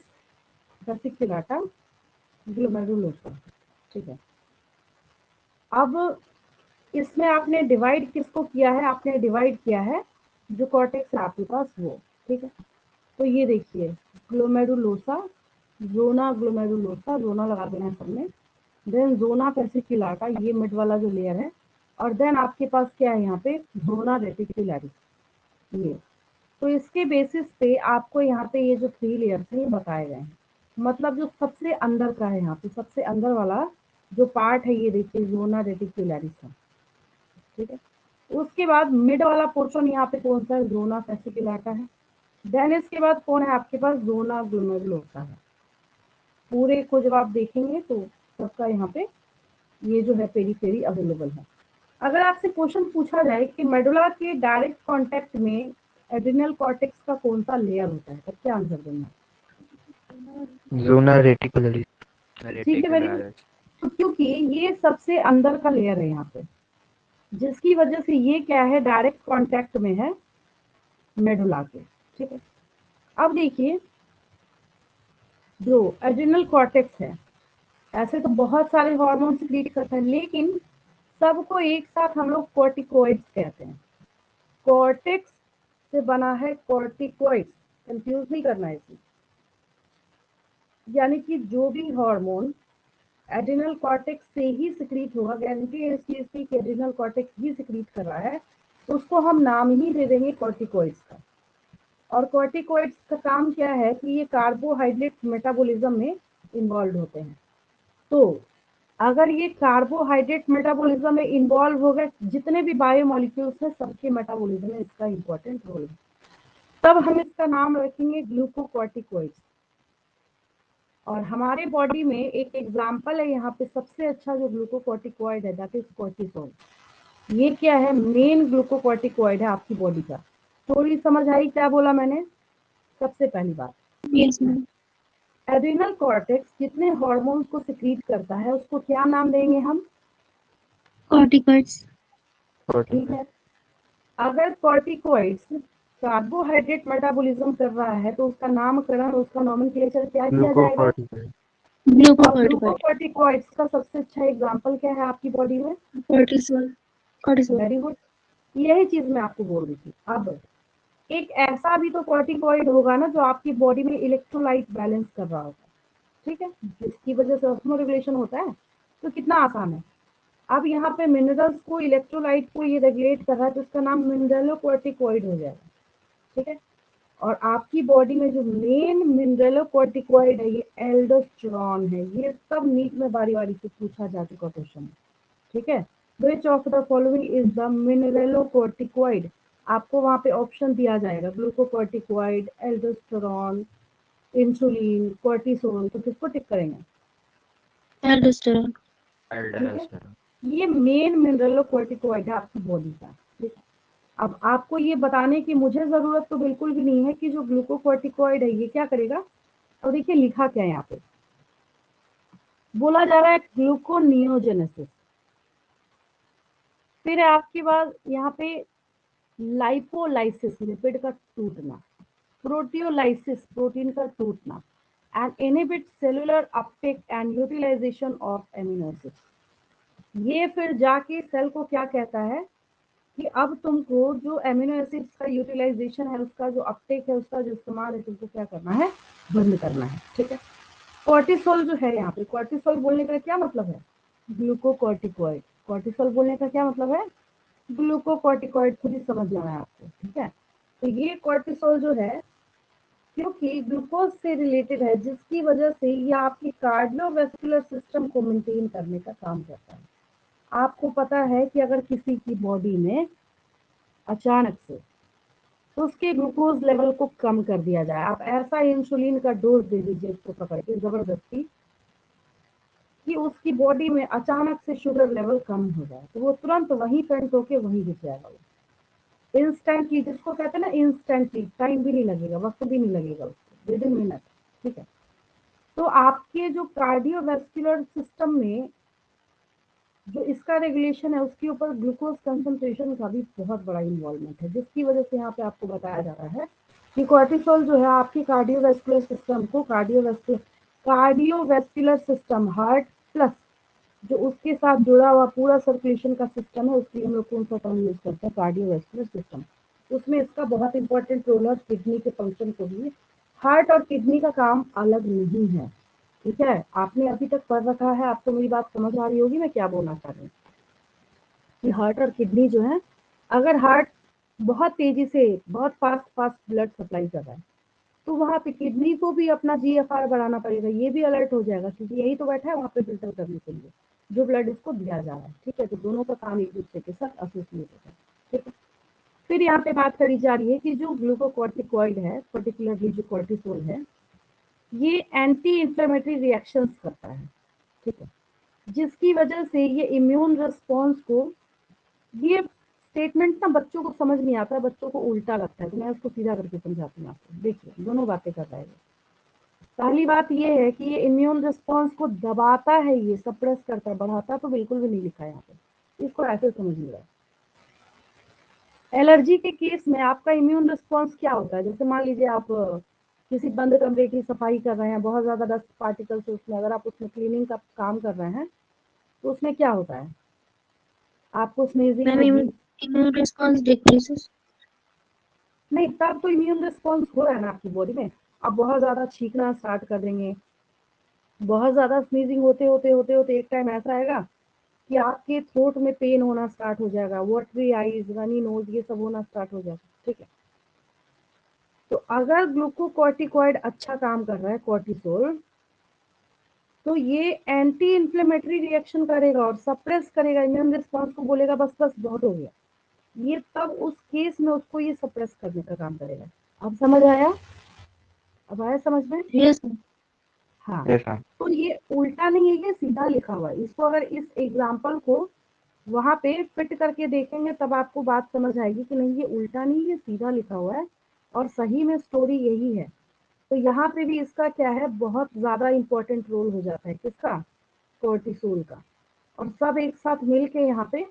Speaker 1: रेटिकुलाटा, ग्लोमेरुलोसा, ठीक है। अब इसमें आपने डिवाइड किसको किया है? आपने डिवाइड किया है जो कॉर्टेक्स है आपके पास वो, ठीक है। तो ये देखिए ग्लोमेरुलोसा, जोना ग्लोमेरुलोसा, जोना लगा देना है सबने, देन जोना पेसिकुलाटा, ये मिड वाला जो लेयर है, और देन आपके पास क्या है यहाँ पे? जोना रेटिकुलरिस, ये। तो इसके बेसिस पे आपको यहाँ पे ये जो 3 लेयर्स हैं ये बताए गए हैं, मतलब जो सबसे अंदर का है, यहाँ पे सबसे अंदर वाला जो पार्ट है ये देखिए जोना रेटिकुलरिस है, ठीक है। उसके बाद मिड वाला पोर्शन यहाँ पे कौन सा है? जोना पेसिकुलाटा है। देन इसके बाद कौन है आपके पास? जोना ग्लोमेरुलोसा है। पूरे को जब आप देखेंगे तो सबका यहाँ पे ये जो है पेरीफेरी अवेलेबल है। अगर आपसे क्वेश्चन पूछा जाए कि मेडुला के डायरेक्ट कांटेक्ट में एड्रिनल कॉर्टेक्स का कौन सा लेयर होता है, तो क्या आंसर देना?
Speaker 3: Zona reticularis.
Speaker 1: ठीक है, वेरी गुड। तो क्योंकि ये सबसे अंदर का लेयर है यहाँ पे, जिसकी वजह से ये क्या है? डायरेक्ट कांटेक्ट में है मेडुला के, ठीक है। अब देखिए जो एड्रिनल कॉर्टेक्स है, ऐसे तो बहुत सारे हार्मोन सिक्रीट करता है, लेकिन सबको एक साथ हम लोग कॉर्टिकोइड्स कहते हैं। कॉर्टेक्स से बना है कॉर्टिकोइड्स, कंफ्यूज नहीं करना है इसमें। यानी कि जो भी हार्मोन एड्रिनल कॉर्टेक्स से ही सिक्रीट होगा, गारंटी है इस चीज की कि एड्रिनल कॉर्टेक्स ही सिक्रीट कर रहा है, तो उसको हम नाम ही दे देंगे कॉर्टिकोइड्स का। और कॉर्टिकोइड्स का काम क्या है कि ये कार्बोहाइड्रेट मेटाबॉलिज्म में इन्वॉल्व होते हैं। तो अगर ये कार्बोहाइड्रेट मेटाबॉलिज्म में इन्वॉल्व हो गए, जितने भी बायोमोलिक्यूल्स हैं सबके मेटाबॉलिज्म में इसका इंपॉर्टेंट रोल है, तब हम इसका नाम रखेंगे ग्लूकोकॉर्टिकोइड्स। और हमारे बॉडी में एक एग्जाम्पल है यहाँ पे सबसे अच्छा जो ग्लूकोकॉर्टिकोइड है, दैट इज कॉर्टिसोल। ये क्या है, मेन ग्लूकोकॉर्टिकोइड है आपकी बॉडी का। थोड़ी समझ आई क्या बोला मैंने? सबसे पहली बात,
Speaker 2: Yes, ma'am.
Speaker 1: एड्रिनल कॉर्टेक्स जितने हार्मोन्स को सिक्रीट करता है उसको क्या नाम देंगे हम?
Speaker 2: Corticoids.
Speaker 1: ठीक है। अगर कॉर्टिकोइड्स कार्बोहाइड्रेट मेटाबॉलिज्म कर रहा है तो उसका नामकरण, उसका नॉमेनक्लेचर क्या किया जाएगा?
Speaker 3: Glucocorticoid.
Speaker 1: और
Speaker 2: Glucocorticoid.
Speaker 1: ग्लूकोकॉर्टिकोइड्स का सबसे अच्छा एग्जांपल क्या है आपकी बॉडी में?
Speaker 2: Cortisol. Cortisol.
Speaker 1: वेरी गुड, यही चीज मैं आपको बोल रही थी। अब एक ऐसा भी तो कॉर्टिकोइड होगा ना जो आपकी बॉडी में इलेक्ट्रोलाइट बैलेंस कर रहा होगा, ठीक है, जिसकी वजह से ऑस्मो रेगुलेशन होता है। तो कितना आसान है। अब यहाँ पे मिनरल्स को, इलेक्ट्रोलाइट को ये रेगुलेट कर रहा है तो इसका नाम मिनरलोकॉर्टिकोइड हो जाएगा, ठीक है। और आपकी बॉडी में जो मेन मिनरलोकॉर्टिकोइड है ये एल्डोस्टेरॉन है। ये सब नीट में बारी बारी से पूछा जा चुका क्वेश्चन है, ठीक है। Which of the following is the mineralocorticoid? आपको वहां पे ऑप्शन दिया जाएगा, ग्लूकोकॉर्टिकोइड, एल्डोस्टेरॉन, इंसुलिन, कॉर्टिसोल। तो किसको टिक करेंगे?
Speaker 2: Aldosterone.
Speaker 1: ठीक है, ये मेन मिनरलोकॉर्टिकोइड है आपकी बॉडी का, ठीक है। अब आपको ये बताने की मुझे जरूरत तो बिल्कुल भी नहीं है कि जो ग्लूकोकॉर्टिकोइड है ये क्या करेगा। और देखिए लिखा क्या है यहाँ पे, बोला जा रहा है ग्लूकोनियोजेनेसिस। फिर है आपके पास यहाँ पे लाइपोलाइसिस, लिपिड का टूटना, प्रोटियोलाइसिस, प्रोटीन का टूटना, and inhibit cellular uptake and utilisation of amino acids. ये फिर जाके सेल को क्या कहता है कि अब तुमको जो एमिनो एसिड्स का यूटिलाइजेशन है, उसका जो अपटेक है, उसका जो इस्तेमाल है, तुमको क्या करना है? बंद करना है, ठीक है। कॉर्टिसोल जो है यहाँ पे, कॉर्टिसोल बोलने का क्या मतलब है? ग्लूकोकॉर्टिकोइड। कॉर्टिसोल बोलने का क्या मतलब है? ग्लूकोकॉर्टिकोइड। खुद ही समझ लेना है आपको, ठीक है। तो ये कॉर्टिसोल जो है, क्योंकि ग्लूकोज से रिलेटेड है, जिसकी वजह से ये आपकी कार्डियोवैस्कुलर सिस्टम को मेंटेन करने का काम करता है। आपको पता है कि अगर किसी की बॉडी में अचानक से तो उसके ग्लूकोज लेवल को कम कर दिया जाए, आप ऐसा इंसुलिन का डोज दे दीजिए उसको पकड़ के जबरदस्ती कि उसकी बॉडी में अचानक से शुगर लेवल कम हो जाए, तो वो तुरंत वहीं फेंट होके वहीं गिर जाएगा। वो इंस्टेंटली, जिसको कहते हैं ना इंस्टेंटली, टाइम भी नहीं लगेगा, वक्त भी नहीं लगेगा उसको, विद इन मिनट, ठीक है। तो आपके जो कार्डियोवैस्कुलर सिस्टम में जो इसका रेगुलेशन है उसके ऊपर ग्लूकोज कंसंट्रेशन का भी बहुत बड़ा इन्वॉल्वमेंट है, जिसकी वजह से यहाँ पे आपको बताया जा रहा है कि कॉर्टिसोल जो है आपकी कार्डियोवैस्कुलर सिस्टम को, कार्डियोवैस्कुलर सिस्टम, हार्ट प्लस जो उसके साथ जुड़ा हुआ पूरा सर्कुलेशन का सिस्टम है, उसके लिए हम लोग कौन सा टर्म यूज करते हैं? Cardiovascular system. उसमें इसका बहुत इंपॉर्टेंट रोल है, किडनी के फंक्शन को भी। हार्ट और किडनी का काम अलग नहीं है, ठीक है। आपने अभी तक पढ़ रखा है, आपको मेरी बात समझ आ रही होगी मैं क्या बोलना चाह रही हूँ। कि हार्ट और किडनी जो है, अगर हार्ट बहुत तेजी से, बहुत फास्ट ब्लड सप्लाई कर रहा है, तो वहां पे किडनी को भी अपना GFR बढ़ाना पड़ेगा, ये भी अलर्ट हो जाएगा, क्योंकि यही तो बैठा है वहां पे फिल्टर करने के लिए जो ब्लड इसको दिया जा रहा है, ठीक है। तो दोनों का काम एक दूसरे के साथ एसोसिएटेड है, ठीक है। फिर यहाँ पे बात करी जा रही है कि जो ग्लूकोकॉर्टिकोइड है, पर्टिकुलरली जो कॉर्टिसोल है, ये एंटी इंफ्लेमेटरी रिएक्शंस करता है, ठीक है, जिसकी वजह से ये इम्यून रिस्पॉन्स को, ये स्टेटमेंट ना बच्चों को समझ नहीं आता है, बच्चों को उल्टा लगता है, तो मैं उसको सीधा करके समझाती हूँ आपको। देखिए दोनों बातें कर रहा है। पहली बात ये है कि ये इम्यून रिस्पॉन्स को दबाता है, ये सप्रेस करता है, बढ़ाता तो बिल्कुल भी नहीं लिखा है यहाँ पे, इसको ऐसे समझ लीजिए। एलर्जी के केस में आपका इम्यून रिस्पॉन्स क्या होता है? जैसे मान लीजिए आप किसी बंद कमरे की सफाई कर रहे हैं, बहुत ज्यादा डस्ट पार्टिकल्स उसमें, अगर आप उसमें क्लीनिंग का काम कर रहे हैं तो उसमें क्या होता है? आपको स्नीजिंग
Speaker 2: मैम
Speaker 1: होगी,
Speaker 2: इम्यून रिस्पॉन्स डिक्रीजेस।
Speaker 1: नहीं तब तो इम्यून रिस्पॉन्स हो रहा है ना आपकी बॉडी में। आप बहुत ज़्यादा छींकना स्टार्ट कर देंगे, बहुत ज़्यादा स्नीजिंग होते होते होते होते एक टाइम ऐसा आएगा कि आपके थ्रोट में पेन होना स्टार्ट हो जाएगा, वाटरी आईज, रनी नोज, ये सब होना स्टार्ट हो जाएगा। ठीक है, तो अगर ग्लूकोकॉर्टिकॉइड अच्छा काम कर रहा है कॉर्टिसोल, तो ये एंटी इन्फ्लेमेटरी रिएक्शन करेगा और सप्रेस करेगा इम्यून रिस्पॉन्स को, बोलेगा बस बस बहुत हो गया। ये तब उस केस में उसको ये सप्रेस करने का काम करेगा। अब समझ आया? अब आया समझ में?
Speaker 2: यस
Speaker 1: हाँ,
Speaker 3: yes ma'am.
Speaker 1: तो ये उल्टा नहीं है, ये सीधा लिखा हुआ है। इसको अगर इस एग्जाम्पल को वहां पे फिट करके देखेंगे तब आपको बात समझ आएगी कि नहीं ये उल्टा नहीं, ये सीधा लिखा हुआ है और सही में स्टोरी यही है। तो यहाँ पे भी इसका क्या है, बहुत ज्यादा इंपॉर्टेंट रोल हो जाता है किसका, कोर्टिसोल का। और सब एक साथ मिल के यहाँ पे,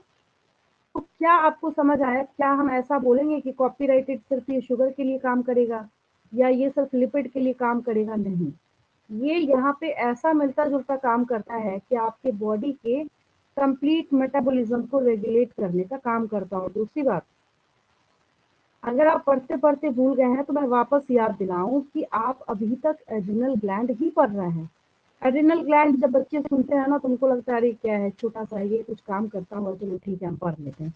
Speaker 1: तो क्या आपको समझ आया? क्या हम ऐसा बोलेंगे कि कॉपीराइटेड सिर्फ ये शुगर के लिए काम करेगा या ये सिर्फ लिपिड के लिए काम करेगा? नहीं, ये यहाँ पे ऐसा मिलता जुलता काम करता है कि आपके बॉडी के कंप्लीट मेटाबॉलिज्म को रेगुलेट करने का काम करता हूँ। दूसरी बात, अगर आप पढ़ते पढ़ते भूल गए हैं तो मैं वापस याद दिलाऊं कि आप अभी तक एड्रिनल ग्लैंड ही पढ़ रहे हैं। एड्रिनल ग्लैंड जब बच्चे सुनते हैं ना तो उनको लगता है अरे क्या है, छोटा सा है, ये कुछ काम करता हुआ, चलो ठीक है हम पढ़ लेते हैं।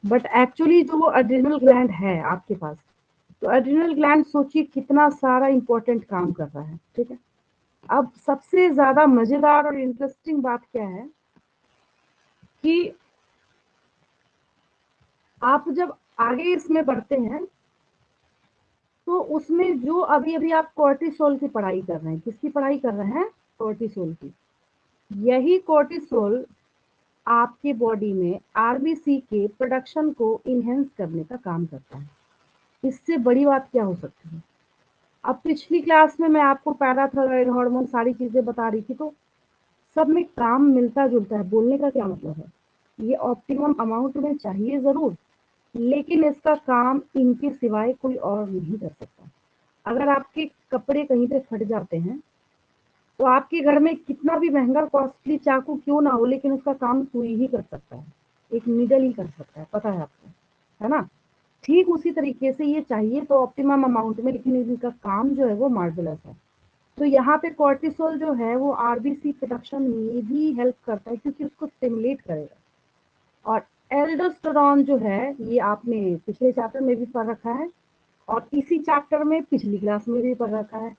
Speaker 1: बट एक्चुअली जो वो एड्रिनल ग्लैंड है आपके पास, तो एड्रिनल ग्लैंड सोचिए कितना सारा इंपॉर्टेंट काम कर रहा है। ठीक है, अब सबसे ज्यादा मजेदार और इंटरेस्टिंग बात क्या है कि आप जब आगे इसमें बढ़ते हैं तो उसमें जो अभी अभी आप कोर्टिसोल की पढ़ाई कर रहे हैं, किसकी पढ़ाई कर रहे हैं, कोर्टिसोल की। यही कोर्टिसोल आपके बॉडी में आरबीसी के प्रोडक्शन को इनहेंस करने का काम करता है। इससे बड़ी बात क्या हो सकती है? अब पिछली क्लास में मैं आपको पैराथायरॉइड हार्मोन सारी चीजें बता रही थी, तो सब में काम मिलता जुलता है। बोलने का क्या मतलब है, ये ऑप्टिमम अमाउंट में चाहिए जरूर, लेकिन इसका काम इनके सिवाय कोई और नहीं कर सकता। अगर आपके कपड़े कहीं पे फट जाते हैं तो आपके घर में कितना भी महंगा कॉस्टली चाकू क्यों ना हो, लेकिन उसका काम सुई ही कर सकता है, एक नीडल ही कर सकता है, पता है आपको, है ना? ठीक उसी तरीके से ये चाहिए तो ऑप्टिमम अमाउंट में, लेकिन इनका काम जो है वो मार्वेलस है। तो यहाँ पे कॉर्टिसोल जो है वो आरबीसी प्रोडक्शन में भी हेल्प करता है क्योंकि उसको स्टिमुलेट करेगा। और एल्डोस्टेरॉन जो है ये आपने पिछले चैप्टर में भी पढ़ रखा है और इसी चैप्टर में पिछली क्लास में भी पढ़ रखा है।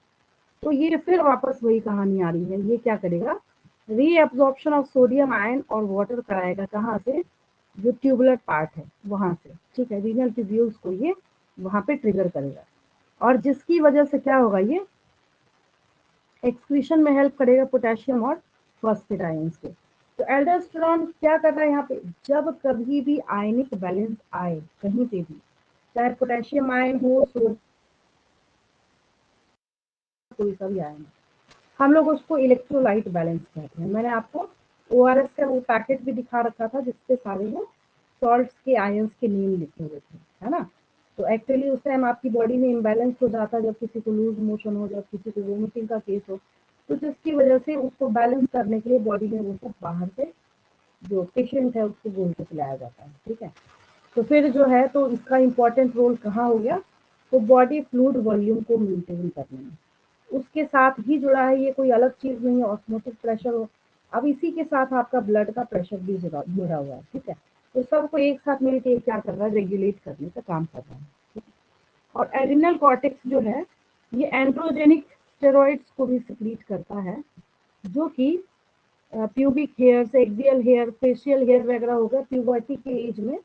Speaker 1: तो ये फिर वापस वही कहानी आ रही है। ये क्या करेगा, रीअब्जॉर्प्शन ऑफ सोडियम आयन और वाटर कराएगा, कहाँ से, जो ट्यूबुलर पार्ट है वहां से। ठीक है, रीनल ट्यूब्यूल्स को ये वहां पे ट्रिगर करेगा और जिसकी वजह से क्या होगा, ये एक्सक्रीशन में हेल्प करेगा पोटेशियम और फॉस्फेट आयंस के। तो एल्डोस्टेरॉन क्या कर रहा है यहाँ पे, जब कभी भी आयनिक बैलेंस आए कहीं पे भी, चाहे पोटेशियम आयन हो, कोई सा भी आयन, हम लोग उसको इलेक्ट्रोलाइट बैलेंस कहते हैं। मैंने आपको ओआरएस का वो पैकेट भी दिखा रखा था जिसपे सारे वो सॉल्ट्स के आयंस के नेम लिखे हुए थे, है ना? तो एक्चुअली उस टाइम आपकी बॉडी में इम्बैलेंस हो जाता है, जब किसी को लूज मोशन हो, जब किसी को वोमिटिंग का केस हो, तो जिसकी वजह से उसको बैलेंस करने के लिए बॉडी में वो सब बाहर से जो पेशेंट है उसको बोल के पिलाया जाता है। ठीक है, तो फिर जो है तो इसका इम्पोर्टेंट रोल कहाँ हो गया, तो बॉडी फ्लूइड वॉल्यूम को मेंटेन करने में उसके साथ ही जुड़ा है। ये कोई अलग चीज नहीं है, ऑस्मोटिक प्रेशर हो, अब इसी के साथ आपका ब्लड का प्रेशर भी जुड़ा हुआ है। ठीक है, तो सबको एक साथ मिलकर क्या कर रहा है, रेगुलेट करने का काम कर रहा है। ठीक है? और एड्रिनल कॉर्टेक्स जो है ये एंड्रोजेनिक स्टेरॉइड्स को भी सिक्रीट करता है, जो कि pubic hair, axial hair, facial hair वगैरह होगा प्यूबर्टी के एज में,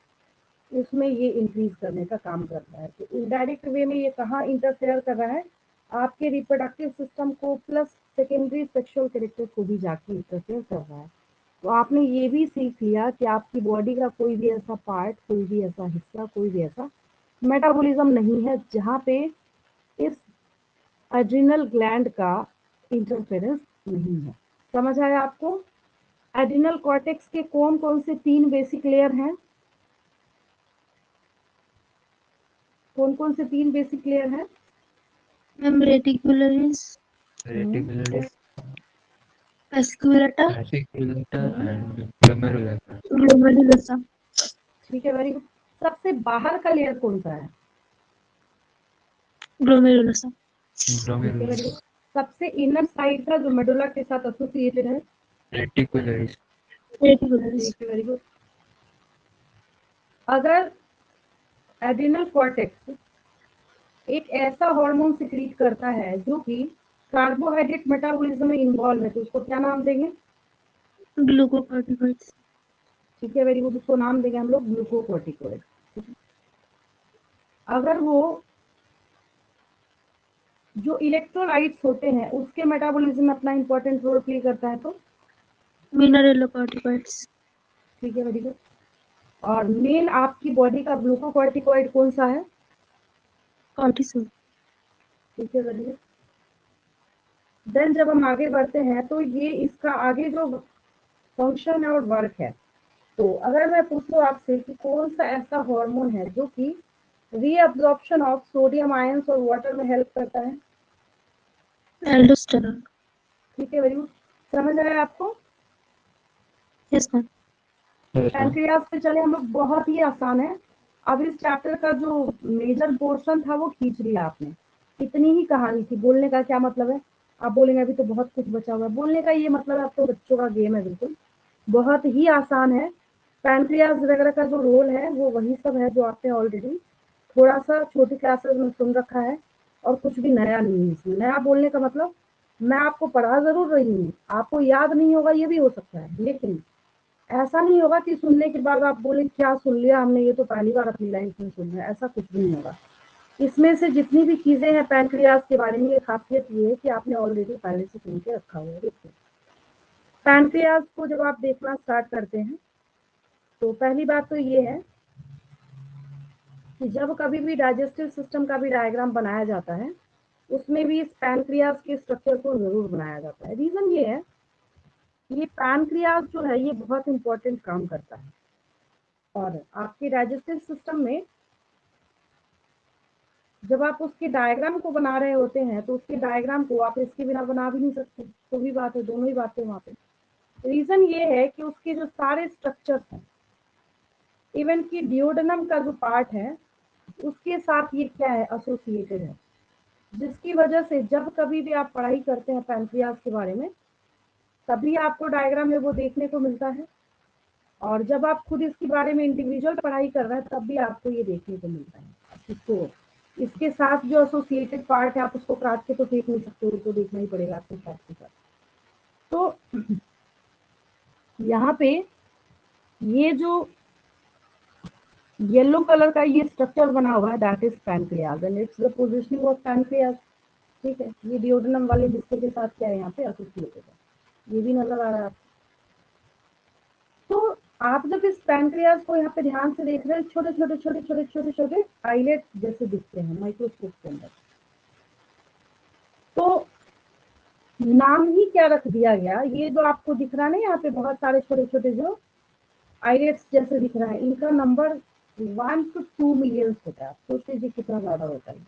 Speaker 1: उसमें ये इंक्रीज करने का काम करता है। तो इनडायरेक्ट वे में ये कहाँ इंटरफेयर कर रहा है, आपके रिप्रोडक्टिव सिस्टम को प्लस सेकेंडरी सेक्सुअल कैरेक्टर को भी जाके इंटरफेयर कर रहा है। तो आपने ये भी सीख लिया कि आपकी बॉडी का कोई भी ऐसा पार्ट, कोई भी ऐसा हिस्सा, कोई भी ऐसा मेटाबॉलिज्म नहीं है जहाँ पे इस एड्रिनल ग्लैंड का इंटरफेरेंस नहीं है। समझ आया आपको? एड्रिनल कॉर्टेक्स के कौन कौन से 3 बेसिक लेयर हैं? कौन कौन से 3 बेसिक लेयर हैं?
Speaker 2: Ma'am reticularis,
Speaker 3: Reticularis,
Speaker 2: Fasciculata,
Speaker 3: fasciculata and glomerulus.
Speaker 2: glomerulosa,
Speaker 1: ठीक है, वेरी गुड। सबसे बाहर का लेयर कौन सा है?
Speaker 2: glomerulosa,
Speaker 1: ठीक है, वेरी
Speaker 3: Glomerulus.
Speaker 1: गुड। सबसे इनर साइड का जो मेडुला के साथ एसोसिएटेड है?
Speaker 3: Reticularis.
Speaker 2: reticularis,
Speaker 1: ठीक है, वेरी गुड। अगर एड्रिनल कॉर्टेक्स एक ऐसा हार्मोन सिक्रीट करता है जो कि कार्बोहाइड्रेट मेटाबॉलिज्म में इन्वॉल्व है, तो उसको क्या नाम देंगे?
Speaker 2: glucocorticoids,
Speaker 1: ठीक है, वेरी गुड। उसको नाम देंगे हम लोग ग्लूकोकॉर्टिकोइड। अगर वो जो इलेक्ट्रोलाइट्स होते हैं उसके मेटाबॉलिज्म में अपना इंपॉर्टेंट रोल प्ले करता है तो?
Speaker 2: mineralocorticoids,
Speaker 1: ठीक है, वेरी गुड। और मेन आपकी बॉडी का ग्लूकोकॉर्टिकोइड कौन सा है?
Speaker 2: cortisol,
Speaker 1: ठीक है, वेरी गुड। देन जब हम आगे बढ़ते हैं तो ये इसका आगे जो फंक्शन है और वर्क है, तो अगर मैं पूछूं आपसे कि कौन सा ऐसा हार्मोन है जो कि रीअब्जॉर्प्शन ऑफ सोडियम आयंस और वाटर में हेल्प करता है?
Speaker 2: aldosterone,
Speaker 1: ठीक है, वेरी गुड। समझ आया आपको?
Speaker 2: yes ma'am,
Speaker 3: Yes, ma'am.
Speaker 1: Pancreas पे चले हम लोग, बहुत ही आसान है। अब इस चैप्टर का जो मेजर पोर्शन था वो खींच लिया आपने। इतनी ही कहानी थी। बोलने का क्या मतलब है? आप बोलेंगे अभी तो बहुत कुछ बचा हुआ है। बोलने का ये मतलब है, आप तो बच्चों का गेम है, बिल्कुल बहुत ही आसान है। पैनक्रियाज वगैरह का जो रोल है वो वही सब है जो आपने ऑलरेडी थोड़ा सा छोटी क्लासेस में सुन रखा है, और कुछ भी नया नहीं है इसमें। नया बोलने का मतलब, मैं आपको पढ़ा जरूर रही हूँ, आपको याद नहीं होगा ये भी हो सकता है, लेकिन ऐसा नहीं होगा कि सुनने के बाद आप बोले क्या सुन लिया हमने, ये तो पहली बार अपनी लाइफ में सुन रहा है। ऐसा कुछ भी नहीं होगा। इसमें से जितनी भी चीजें हैं पैनक्रियाज के बारे में, ये खासियत ये है कि आपने ऑलरेडी पहले से सुन के रखा हुआ है। देखिए, पैनक्रियाज को जब आप देखना स्टार्ट करते हैं तो पहली बात तो ये है कि जब कभी भी डाइजेस्टिव सिस्टम का भी डायग्राम बनाया जाता है उसमें भी इस पैनक्रियाज के स्ट्रक्चर को जरूर बनाया जाता है। रीजन ये है, ये पैनक्रियाज जो है ये बहुत इंपॉर्टेंट काम करता है, और आपके डाइजेस्टिव सिस्टम में जब आप उसके डायग्राम को बना रहे होते हैं तो उसके डायग्राम को आप इसके बिना बना भी नहीं सकते। तो भी बात है, दोनों ही बातें वहाँ पे। रीजन ये है कि उसके जो सारे स्ट्रक्चर्स हैं, इवन की डिओडेनम का जो पार्ट है उसके साथ ये क्या है, एसोसिएटेड है, जिसकी वजह से जब कभी भी आप पढ़ाई करते हैं पैनक्रियाज के बारे में तभी आपको डायग्राम में वो देखने को मिलता है, और जब आप खुद इसके बारे में इंडिविजुअल पढ़ाई कर रहे हैं तब भी आपको ये देखने को मिलता है। इसको इसके साथ जो एसोसिएटेड पार्ट है आप उसको काट के तो देख नहीं सकते, उसको देखना ही पड़ेगा आपके साथ के साथ। तो यहाँ पे ये जो येलो कलर का ये स्ट्रक्चर बना हुआ है that is pancreas and it's the positioning of pancreas. ठीक है, ये डिओडेनम वाले हिस्से के साथ क्या है यहाँ पे एसोसिएटेड है, ये भी नजर आ रहा है आपको। तो आप जब इस पैनक्रियाज को यहाँ पे ध्यान से देख रहे हैं, छोटे छोटे छोटे छोटे छोटे छोटे आइलेट जैसे दिखते हैं माइक्रोस्कोप के अंदर। तो नाम ही क्या रख दिया गया, ये जो आपको दिख रहा है ना यहाँ पे बहुत सारे छोटे छोटे जो आइलेट्स जैसे दिख रहा है, इनका नंबर 1 to 2 मिलियन होता है। आप सोच लीजिए कितना ज्यादा होता है।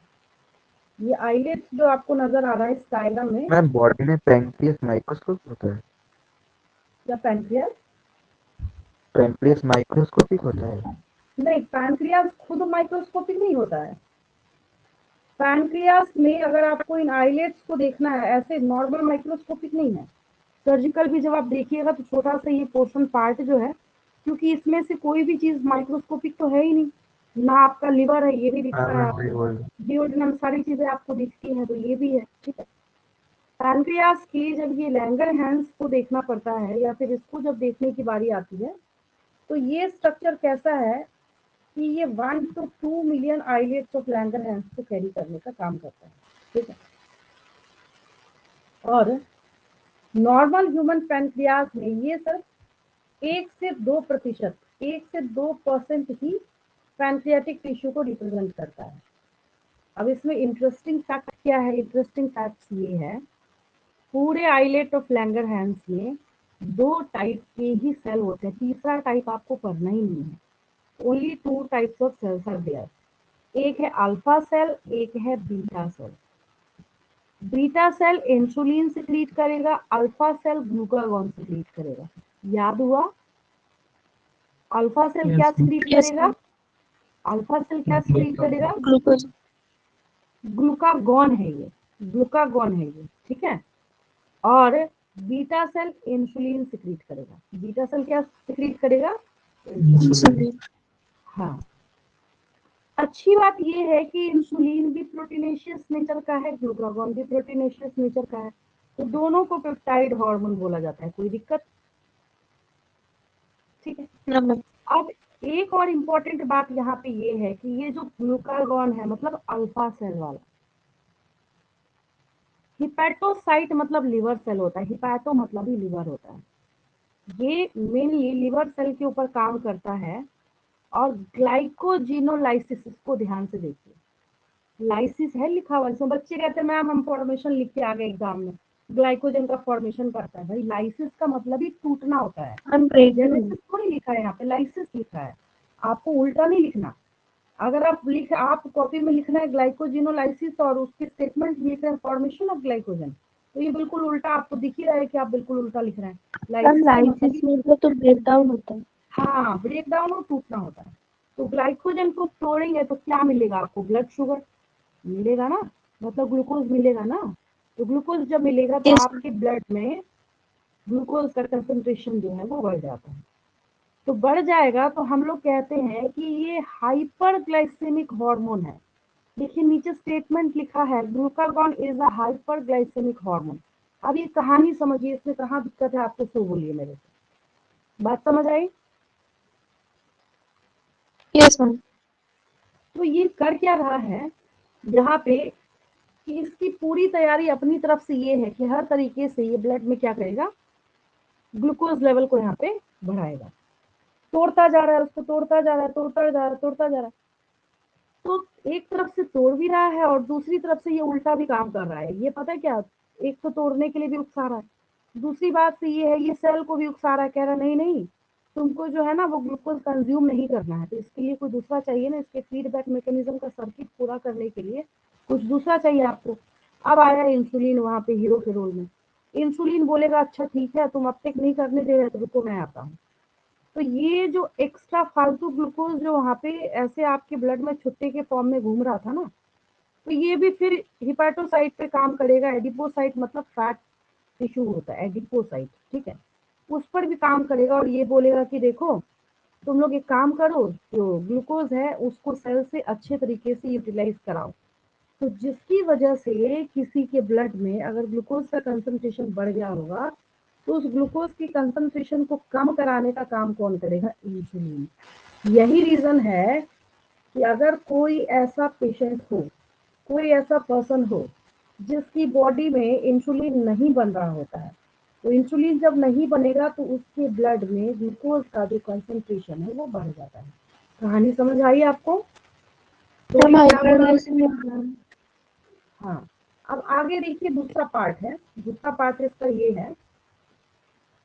Speaker 1: ये आइलेट्स जो आपको नजर आ रहा है इस डायग्राम में,
Speaker 3: मैम बॉडी में पैंक्रियास माइक्रोस्कोप होता है?
Speaker 1: या पैनक्रियाज?
Speaker 3: पैंक्रियास माइक्रोस्कोपिक होता है?
Speaker 1: नहीं, पैनक्रियाज खुद माइक्रोस्कोपिक नहीं होता है। पैनक्रियाज में अगर आपको इन आइलेट्स को देखना है, ऐसे नॉर्मल माइक्रोस्कोपिक नहीं है। सर्जिकल भी जब आप देखिएगा तो छोटा सा ये पोर्शन पार्ट जो है, क्योंकि इसमें से कोई भी चीज माइक्रोस्कोपिक तो है ही नहीं। ना आपका लिवर है, ये भी
Speaker 3: हाँ
Speaker 1: दिखता है
Speaker 3: मैम वही
Speaker 1: आपको,
Speaker 3: बोल रहा
Speaker 1: डिओडेनम, सारी चीजें आपको दिखती हैं, तो ये भी है। ठीक है, पैनक्रियाज की जब ये लैंगरहैंस को देखना पड़ता है या फिर इसको जब देखने की बारी आती है तो ये स्ट्रक्चर कैसा है कि ये 1 to 2 million islets of Langerhans को कैरी करने का काम करता है। ठीक है, और नॉर्मल ह्यूमन पैनक्रियाज में ये सिर्फ 1 से 2%, 1 से 2% ही पैनक्रियाटिक टिश्यू को रिप्रेजेंट करता है। अब इसमें इंटरेस्टिंग फैक्ट क्या है? इंटरेस्टिंग फैक्ट ये है, पूरे आइलेट ऑफ लैंगरहैंस में 2 टाइप के ही सेल होते हैं, तीसरा टाइप आपको पढ़ना ही नहीं है। Only 2 types of cells are there, एक है अल्फा सेल, एक है beta cell. Beta cell insulin secrete करेगा, अल्फा सेल ग्लूकागॉन सिक्रीट करेगा। याद हुआ? अल्फा सेल क्या सिक्रीट
Speaker 2: यस
Speaker 1: करेगा?
Speaker 2: मैम।
Speaker 1: अल्फा सेल क्या सिक्रीट करेगा?
Speaker 2: ग्लूकोज।
Speaker 1: ग्लूकागॉन है ये, ग्लूकागॉन है ये, ठीक है। और बीटा सेल इंसुलिन सिक्रीट करेगा। बीटा सेल क्या सिक्रीट करेगा?
Speaker 2: इंसुलिन।
Speaker 1: हाँ। अच्छी बात ये है कि इंसुलिन भी प्रोटीनेशियस नेचर का है, ग्लूकागॉन भी प्रोटीनेशियस नेचर का है, तो दोनों को पेप्टाइड हार्मोन बोला जाता है। कोई दिक्कत? ठीक है।
Speaker 2: ना मैम।
Speaker 1: अब एक और इम्पोर्टेंट बात यहाँ पे ये है कि ये जो ग्लूकागॉन है मतलब अल्फा सेल वाला, हिपैटोसाइट मतलब लिवर सेल होता है, हिपैटो मतलब ही लिवर होता है, ये मेनली लिवर सेल के ऊपर काम करता है। और ग्लाइकोजिनोलाइसिस, इसको ध्यान से देखिए, लाइसिस है लिखा हुआ, इसमें बच्चे कहते हैं मैम हम फॉर्मेशन लिख के आ गए एग्जाम में, ग्लाइकोजन का फॉर्मेशन करता है। भाई लाइसिस का मतलब ही टूटना होता है,
Speaker 2: हम ब्रेक
Speaker 1: जेनेसिस थोड़ी लिखा है यहाँ पे, लाइसिस लिखा है। आपको उल्टा नहीं लिखना। अगर आप कॉपी में लिखना है ग्लाइकोजिनोलाइसिस और उसके स्टेटमेंट लिख रहे हैं फॉर्मेशन ऑफ ग्लाइकोजन, तो ये बिल्कुल उल्टा आपको दिख ही रहा है कि आप बिल्कुल उल्टा लिख रहे हैं। लाइसिस का मतलब
Speaker 2: लाइसिस मतलब तो ब्रेक डाउन होता है।
Speaker 1: हाँ, ब्रेक डाउन और टूटना होता है। तो ग्लाइकोजन को तोड़ेंगे तो क्या मिलेगा आपको? ब्लड शुगर मिलेगा ना, मतलब ग्लूकोज मिलेगा ना। तो ग्लूकोज जब मिलेगा तो
Speaker 2: यस मैम।
Speaker 1: आपके ब्लड में ग्लूकोज का कंसंट्रेशन जो है वो बढ़ जाता है। तो बढ़ जाएगा तो हम लोग कहते हैं कि ये हाइपर ग्लाइसेमिक हार्मोन है। देखिए नीचे स्टेटमेंट लिखा है, glucagon is a hyperglycaemic hormone. अब ये कहानी समझिए, इसमें कहाँ दिक्कत है आपको, सो बोलिए मेरे से। बात समझ आई?
Speaker 2: Yes ma'am.
Speaker 1: तो ये कर क्या रहा है यहाँ पे कि इसकी पूरी तैयारी अपनी तरफ से ये है कि हर तरीके से ये ब्लड में क्या करेगा, ग्लूकोज लेवल को यहाँ पे बढ़ाएगा। तोड़ता जा रहा है उसको, तोड़ता जा रहा है, तोड़ता जा रहा है, तोड़ता जा रहा है। तो एक तरफ से तोड़ भी रहा है और दूसरी तरफ से ये उल्टा भी काम कर रहा है। ये पता है क्या, एक तो तोड़ने के लिए भी उकसा रहा है, दूसरी बात से ये है ये सेल को भी उकसा रहा है, कह रहा नहीं नहीं तुमको जो है ना वो ग्लूकोज कंज्यूम नहीं करना है, तो इसके लिए कोई दूसरा चाहिए ना, इसके फीडबैक मैकेनिज्म का सर्किट पूरा करने के लिए कुछ दूसरा चाहिए आपको। अब आया इंसुलिन वहां पे हीरो के रोल में। इंसुलिन बोलेगा अच्छा ठीक है तुम अब तक नहीं करने दे रहे तो रुको मैं आता हूँ। तो ये जो एक्स्ट्रा फालतू ग्लूकोज जो वहां पे ऐसे आपके ब्लड में छुट्टे के फॉर्म में घूम रहा था ना, तो ये भी फिर हिपैटोसाइट पे काम करेगा। एडिपोसाइट मतलब फैट टिश्यू होता है एडिपोसाइट, ठीक है, उस पर भी काम करेगा और ये बोलेगा कि देखो तुम लोग एक काम करो, जो ग्लूकोज है उसको सेल से अच्छे तरीके से यूटिलाइज कराओ। तो जिसकी वजह से किसी के ब्लड में अगर ग्लूकोज का कंसंट्रेशन बढ़ गया होगा तो उस ग्लूकोज की कंसंट्रेशन को कम कराने का काम कौन करेगा? इंसुलिन। यही रीजन है कि अगर कोई ऐसा पेशेंट हो, कोई ऐसा पर्सन हो जिसकी बॉडी में इंसुलिन नहीं बन रहा होता है, तो इंसुलिन जब नहीं बनेगा तो उसके ब्लड में ग्लूकोज का जो कंसंट्रेशन है वो बढ़ जाता है। कहानी समझ आई आपको? तो
Speaker 2: हम
Speaker 1: ये क्या बोला मैंने?
Speaker 2: हाइपरग्लाइसेमिक।
Speaker 1: हाँ। अब आगे देखिए दूसरा पार्ट है, दूसरा पार्ट इसका ये है,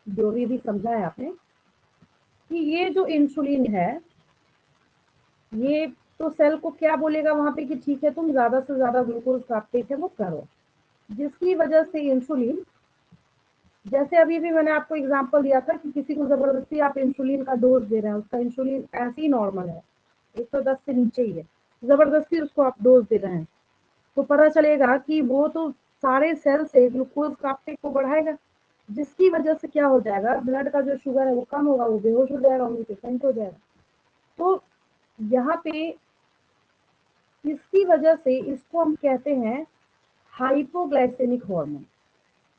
Speaker 1: जो भी समझा है आपने, कि ये जो इंसुलिन है ये तो सेल को क्या बोलेगा वहां पे कि ठीक है तुम ज्यादा से ज्यादा ग्लूकोज का अपटेक है वो करो, जिसकी वजह से इंसुलिन, जैसे अभी भी मैंने आपको एग्जांपल दिया था कि किसी को जबरदस्ती आप इंसुलिन का डोज दे रहे हैं, उसका इंसुलिन ऐसे ही नॉर्मल है 110 से नीचे ही है, जबरदस्ती उसको आप डोज दे रहे हैं, तो पता चलेगा कि वो तो सारे सेल से ग्लूकोज का अपटेक को बढ़ाएगा, जिसकी वजह से क्या हो जाएगा, ब्लड का जो शुगर है वो कम होगा, वो बेहोश हो जाएगा, वहीं पे फेंट हो जाएगा। तो यहाँ पे इसकी वजह से इसको हम कहते हैं हाइपोग्लाइसेमिक हार्मोन,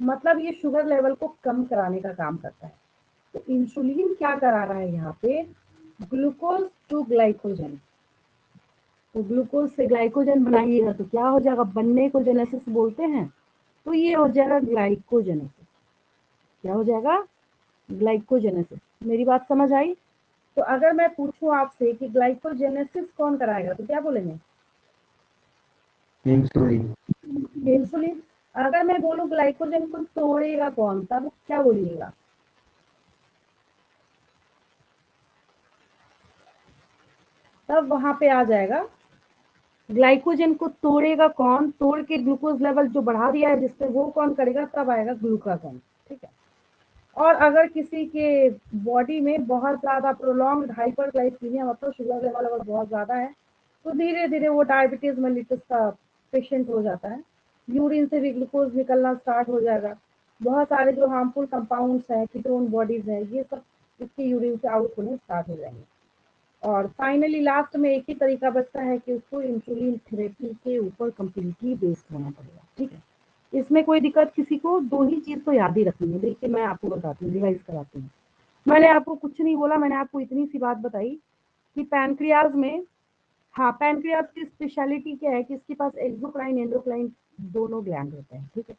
Speaker 1: मतलब ये शुगर लेवल को कम कराने का काम करता है। तो इंसुलिन क्या करा रहा है यहाँ पे, ग्लूकोज टू ग्लाइकोजन, तो ग्लूकोज से ग्लाइकोजन बनाइएगा तो क्या हो जाएगा, बनने को जेनेसिस बोलते हैं, तो ये हो जाएगा ग्लाइकोजेनेसिस। क्या हो जाएगा? ग्लाइकोजेनेसिस। मेरी बात समझ आई? तो अगर मैं पूछूं आपसे कि ग्लाइकोजेनेसिस कौन कराएगा तो क्या बोलेंगे?
Speaker 3: इंसुलिन।
Speaker 1: इंसुलिन। अगर मैं बोलूं ग्लाइकोजन को तोड़ेगा कौन, तब क्या बोलिएगा? तब वहां पे आ जाएगा ग्लाइकोजन को तोड़ेगा कौन, तोड़ के ग्लूकोज लेवल जो बढ़ा दिया है जिससे वो कौन करेगा, तब आएगा ग्लूकागॉन, ठीक है। और अगर किसी के बॉडी में बहुत ज्यादा प्रोलॉन्ग्ड हाइपरग्लाइसीमिया मतलब शुगर लेवल अगर बहुत ज्यादा है तो धीरे धीरे वो डायबिटीज मेलिटस का पेशेंट हो जाता है, यूरिन से भी ग्लूकोज निकलना स्टार्ट हो जाएगा, बहुत सारे जो हार्मफुल कंपाउंड्स हैं कीटोन बॉडीज है ये सब इसके यूरिन से आउट होने स्टार्ट हो जाएंगे। और फाइनली लास्ट में एक ही तरीका बचता है कि उसको इंसुलिन थेरेपी के ऊपर कम्प्लीटली बेस्ड होना पड़ेगा, ठीक है। इसमें कोई दिक्कत किसी को, दो ही चीज तो याद ही रखनी है। देखिए मैं आपको बताती हूँ, रिवाइज कराती हूँ। मैंने आपको कुछ नहीं बोला, मैंने आपको इतनी सी बात बताई कि पैनक्रियाज में, हाँ पैनक्रियाज की स्पेशलिटी क्या है कि इसके पास एक्सोक्राइन एंडोक्राइन दोनों ग्लैंड होते हैं, ठीक है।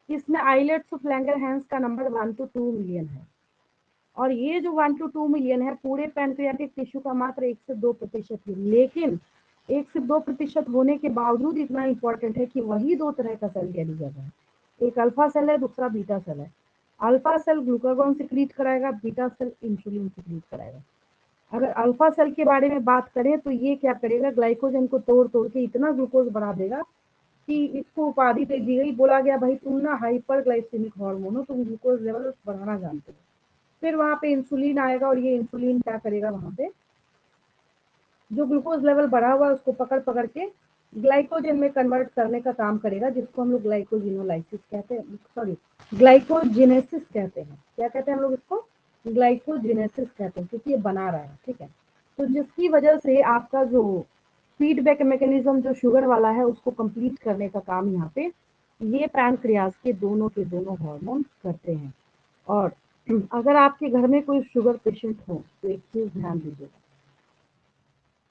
Speaker 1: इसमें आइलेट्स ऑफ लैंगरहैंस का नंबर 1 to 2 मिलियन है, और ये जो 1 to 2 मिलियन है पूरे पैनक्रियाटिक टिश्यू का मात्र 1 से 2% है। लेकिन 1 से 2% होने के बावजूद इतना इंपॉर्टेंट है कि वही दो तरह का सेल कैरी कर रहा है, एक अल्फा सेल है, दूसरा बीटा सेल है। अल्फा सेल ग्लूकागॉन सिक्रीट कराएगा, बीटा सेल इंसुलिन सिक्रीट कराएगा। अगर अल्फा सेल के बारे में बात करें तो ये क्या करेगा, ग्लाइकोजन को तोड़ तोड़ के इतना ग्लूकोज बढ़ा देगा कि इसको उपाधि दे दी गई, बोला गया भाई तुम ना हाइपर ग्लाइसेमिक हार्मोन हो, तुम ग्लूकोज लेवल बढ़ाना जानते हो। फिर वहां पे इंसुलिन आएगा और ये इंसुलिन क्या करेगा, वहां पे जो ग्लूकोज लेवल बढ़ा हुआ है उसको पकड़ पकड़ के ग्लाइकोजन में कन्वर्ट करने का काम करेगा, जिसको हम लोग ग्लाइकोजिनोलाइसिस कहते हैं, सॉरी ग्लाइकोजेनेसिस कहते हैं। क्या कहते हैं हम लोग इसको, ग्लाइकोजेनेसिस कहते हैं, क्योंकि ये बना रहा है, ठीक है। तो जिसकी वजह से आपका जो फीडबैक मैकेनिज्म जो शुगर वाला है उसको कंप्लीट करने का काम यहाँ पे ये पैनक्रियाज के दोनों हार्मोन करते हैं। और अगर आपके घर में कोई शुगर पेशेंट हो तो एक चीज ध्यान दीजिएगा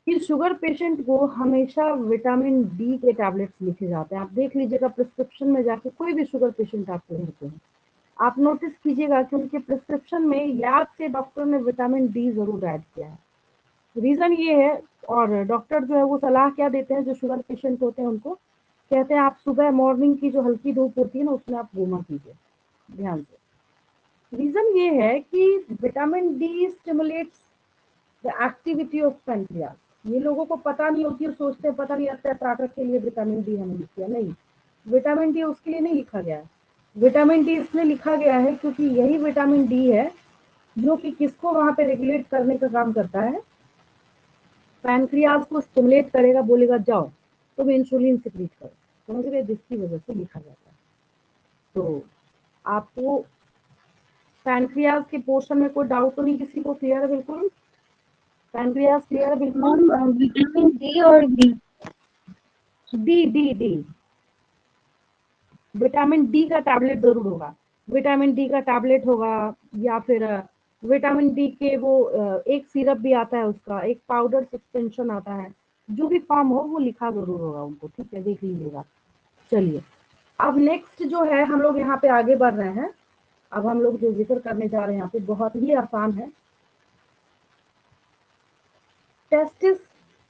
Speaker 1: कि शुगर पेशेंट को हमेशा विटामिन डी के टैबलेट्स लिखे जाते हैं। आप देख लीजिएगा प्रिस्क्रिप्शन में जाके, कोई भी शुगर पेशेंट आपके घर पे है, आप नोटिस कीजिएगा कि उनके प्रिस्क्रिप्शन में याद से डॉक्टर ने विटामिन डी जरूर ऐड किया है। रीजन ये है, और डॉक्टर जो है वो सलाह क्या देते हैं, जो शुगर पेशेंट होते हैं उनको कहते हैं आप सुबह मॉर्निंग की जो हल्की धूप होती है ना उसमें आप घूमा कीजिए ध्यान से। रीजन ये है कि vitamin D stimulates the activity of pancreas. ये लोगों को पता नहीं होती है, सोचते हैं पता नहीं लगता है ताकत के लिए विटामिन डी हमें लिख दिया, नहीं, विटामिन डी उसके लिए नहीं लिखा गया है। विटामिन डी इसलिए लिखा गया है क्योंकि यही विटामिन डी है जो कि किसको वहां पे रेगुलेट करने का काम करता है, पैनक्रियाज को स्टिमुलेट करेगा, बोलेगा जाओ तुम इंसुलिन सिक्रीट करो, समझ रहे, जिसकी वजह से लिखा जाता है। तो आपको पैनक्रियाज के पोर्शन में कोई डाउट तो नहीं, किसी को क्लियर है बिल्कुल, पैनक्रियाज क्लियर है बिल्कुल।
Speaker 2: विटामिन डी और D,
Speaker 1: D D D vitamin D का टैबलेट जरूर होगा, विटामिन डी का टैबलेट होगा, या फिर विटामिन डी के वो एक सिरप भी आता है, उसका एक पाउडर सस्पेंशन आता है, जो भी फॉर्म हो वो लिखा जरूर होगा उनको, ठीक है, देख लीजिएगा। चलिए अब नेक्स्ट जो है हम लोग यहाँ पे आगे बढ़ रहे हैं। अब हम लोग जो जिक्र करने जा रहे हैं यहाँ पे बहुत ही आसान है। टेस्टिस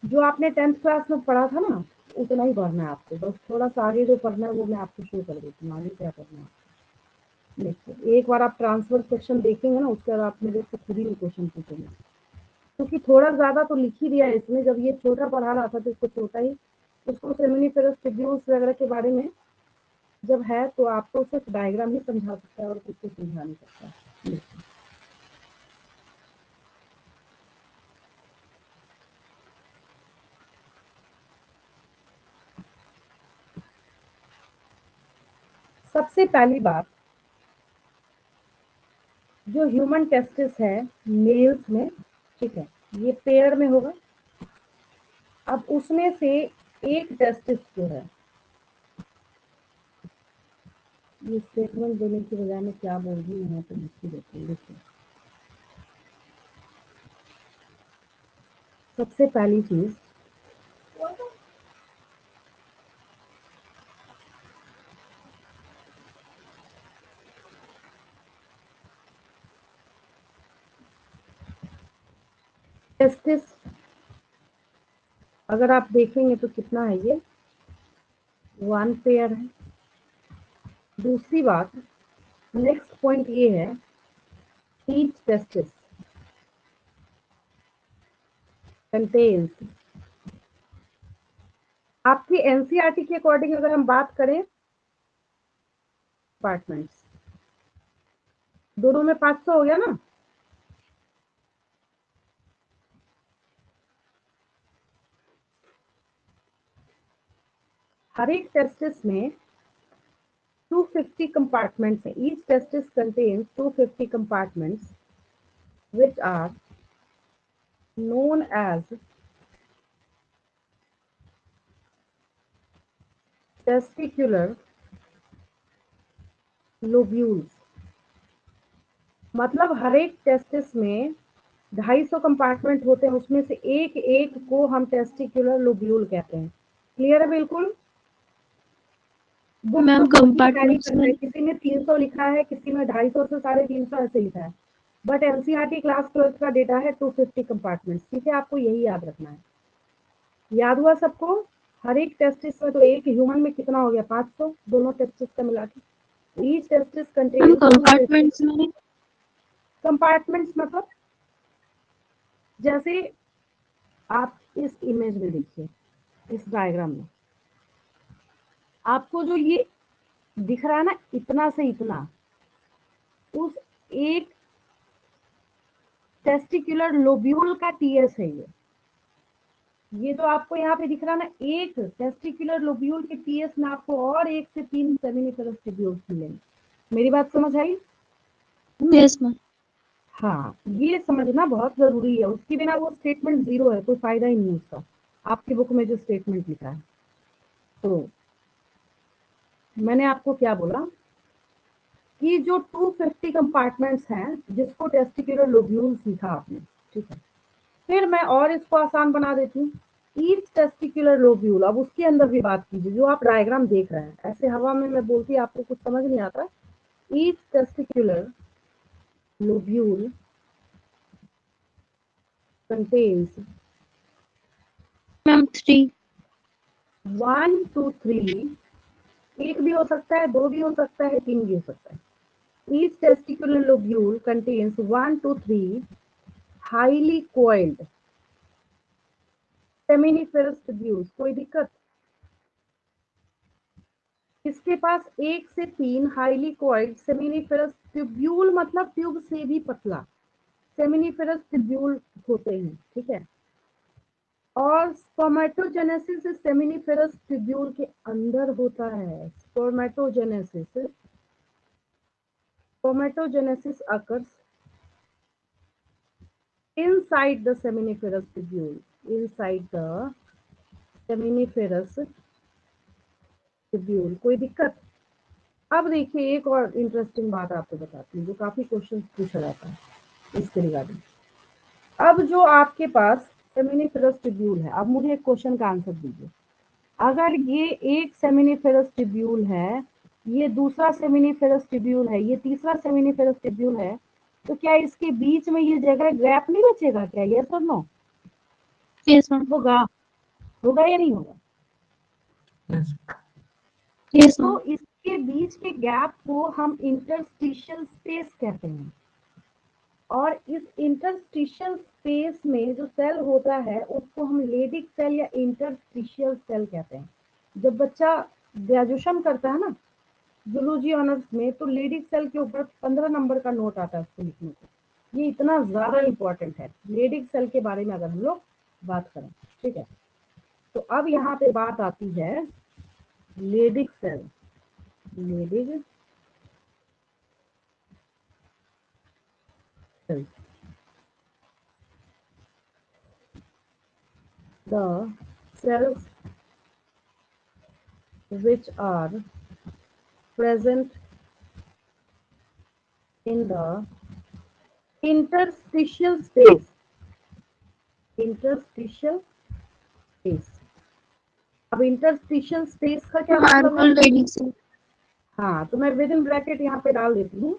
Speaker 1: जो आपने 10th क्लास में पढ़ा था ना उतना ही पढ़ना है आपको, बस थोड़ा सा आगे जो पढ़ना है वो मैं आपको शो कर देती हूँ, आगे क्या करना है। देखिए एक बार आप ट्रांसफर सेक्शन देखेंगे ना उसके बाद आप मेरे से खुद ही क्वेश्चन पूछेंगे, क्योंकि थोड़ा ज्यादा तो लिख ही दिया है इसमें। जब ये छोटा पढ़ा रहा था तो इसको छोटा ही, उसको सेमिनिफेरस ट्यूब्यूल्स वगैरह के बारे में जब है तो आपको सिर्फ डायग्राम ही समझा सकता है और कुछ को समझा नहीं सकता। देखिए सबसे पहली बात, जो ह्यूमन टेस्टिस है मेल्स में, ठीक है, ये पेयर में होगा। अब उसमें से एक टेस्टिस जो है, ये स्टेटमेंट देने की बजाय मैं क्या बोल रही हूँ यहाँ पे लिखी देती हूँ। देखिए सबसे पहली चीज, टेस्टिस अगर आप देखेंगे तो कितना है, ये 1 पेयर है। दूसरी बात, नेक्स्ट पॉइंट ये है, ईच टेस्टिस कंटेन्स आपकी एनसीईआरटी के अकॉर्डिंग अगर हम बात करें, कंपार्टमेंट्स दोनों में 500 हो गया ना। हर एक टेस्टिस में 250 compartments हैं. Each testis contains 250 compartments which are known as testicular lobules. मतलब हर एक टेस्टिस में 250 कंपार्टमेंट होते हैं, उसमें से एक एक को हम टेस्टिकुलर लोब्यूल कहते हैं। क्लियर है बिल्कुल?
Speaker 2: मैम कंपार्टमेंट्स में
Speaker 1: किसी ने 300 लिखा है, किसी में 250 से 350 ऐसे लिखा है, बट एनसीईआरटी क्लास 12 का डेटा है 250 कंपार्टमेंट्स। ठीक है, आपको यही याद रखना है। याद हुआ सबको? हर एक टेस्टिस में, तो एक ह्यूमन में कितना हो गया? 500 दोनों टेस्टिस का मिला के। ईच टेस्टिस कंटेन
Speaker 2: कंपार्टमेंट्स में
Speaker 1: कंपार्टमेंट्स मतलब जैसे आप इस इमेज में देखिए, इस डायग्राम में आपको जो ये दिख रहा है ना, इतना से इतना, उस एक टेस्टिकुलर लोब्यूल का टीएस है। ये जो आपको यहाँ पे दिख रहा है ना, एक टेस्टिकुलर लोब्यूल के टीएस में आपको और 1 से 3 सेमिनिफेरस ट्यूब्यूल्स मिलेंगे। मेरी बात समझ आई?
Speaker 2: Yes ma'am.
Speaker 1: हाँ, ये समझना बहुत जरूरी है, उसके बिना वो स्टेटमेंट जीरो है, कोई फायदा ही नहीं उसका, आपकी बुक में जो स्टेटमेंट लिखा है। तो मैंने आपको क्या बोला कि जो 250 कंपार्टमेंट्स हैं, जिसको टेस्टिकुलर लोब्यूल सीखा आपने, ठीक है। फिर मैं और इसको आसान बना देती हूँ। ईच टेस्टिकुलर लोब्यूल, अब उसके अंदर भी बात कीजिए, जो आप डायग्राम देख रहे हैं, ऐसे हवा में मैं बोलती आपको कुछ समझ नहीं आता। Each testicular lobule contains
Speaker 2: ma'am 3
Speaker 1: 1 2 3, एक भी हो सकता है, 2 भी हो सकता है, 3 भी हो सकता है। Each testicular lobule contains 1 to 3 highly coiled seminiferous tubules. कोई दिक्कत? इसके पास 1 से 3 हाईली कॉइल्ड सेमिनिफेरस ट्यूब्यूल, मतलब ट्यूब से भी पतला सेमिनिफेरस ट्यूब्यूल होते हैं, ठीक है। और स्पर्मेटोजेनेसिस सेमिनिफेरस ट्यूब्यूल के अंदर होता है। Spermatogenesis occurs inside the seminiferous tubule, inside the seminiferous tubule. कोई दिक्कत? अब देखिए, एक और इंटरेस्टिंग बात आपको बताती हूँ, जो काफी क्वेश्चन पूछा जाता है इसके रिगार्डिंग। अब जो आपके पास सेमिनिफेरस ट्यूब्यूल है, अब मुझे एक क्वेश्चन का आंसर दीजिए। अगर ये एक सेमिनिफेरस ट्यूब्यूल है, ये दूसरा सेमिनिफेरस ट्यूब्यूल है, ये तीसरा सेमिनिफेरस ट्यूब्यूल है, तो क्या इसके बीच में ये जगह गैप नहीं बचेगा क्या? ये तो नो
Speaker 2: यस मैम।
Speaker 1: होगा, होगा या नहीं होगा?
Speaker 2: यस
Speaker 1: तो
Speaker 2: मैम।
Speaker 1: इसके बीच के गैप को हम इंटरस्टिशियल स्पेस कहते हैं। और इस इंटरस्टिशियल स्पेस में जो सेल होता है, उसको हम लेडिक सेल या इंटरस्टिशियल सेल कहते हैं। जब बच्चा ग्रेजुएशन करता है ना जूलॉजी ऑनर्स में, तो लेडिक सेल के ऊपर 15 नंबर का नोट आता है उसको लिखने को। ये इतना ज्यादा इंपॉर्टेंट है लेडिक सेल के बारे में अगर हम लोग बात करें, ठीक है। तो अब यहाँ पे बात आती है Leydig cell. Leydig cell, the cells which are present in the interstitial space, interstitial space। अब इंटरस्टिशियल स्पेस का क्या मतलब है?
Speaker 2: लेडीज से
Speaker 1: हाँ, तो मैं विद इन ब्रैकेट यहाँ पे डाल देती हूँ,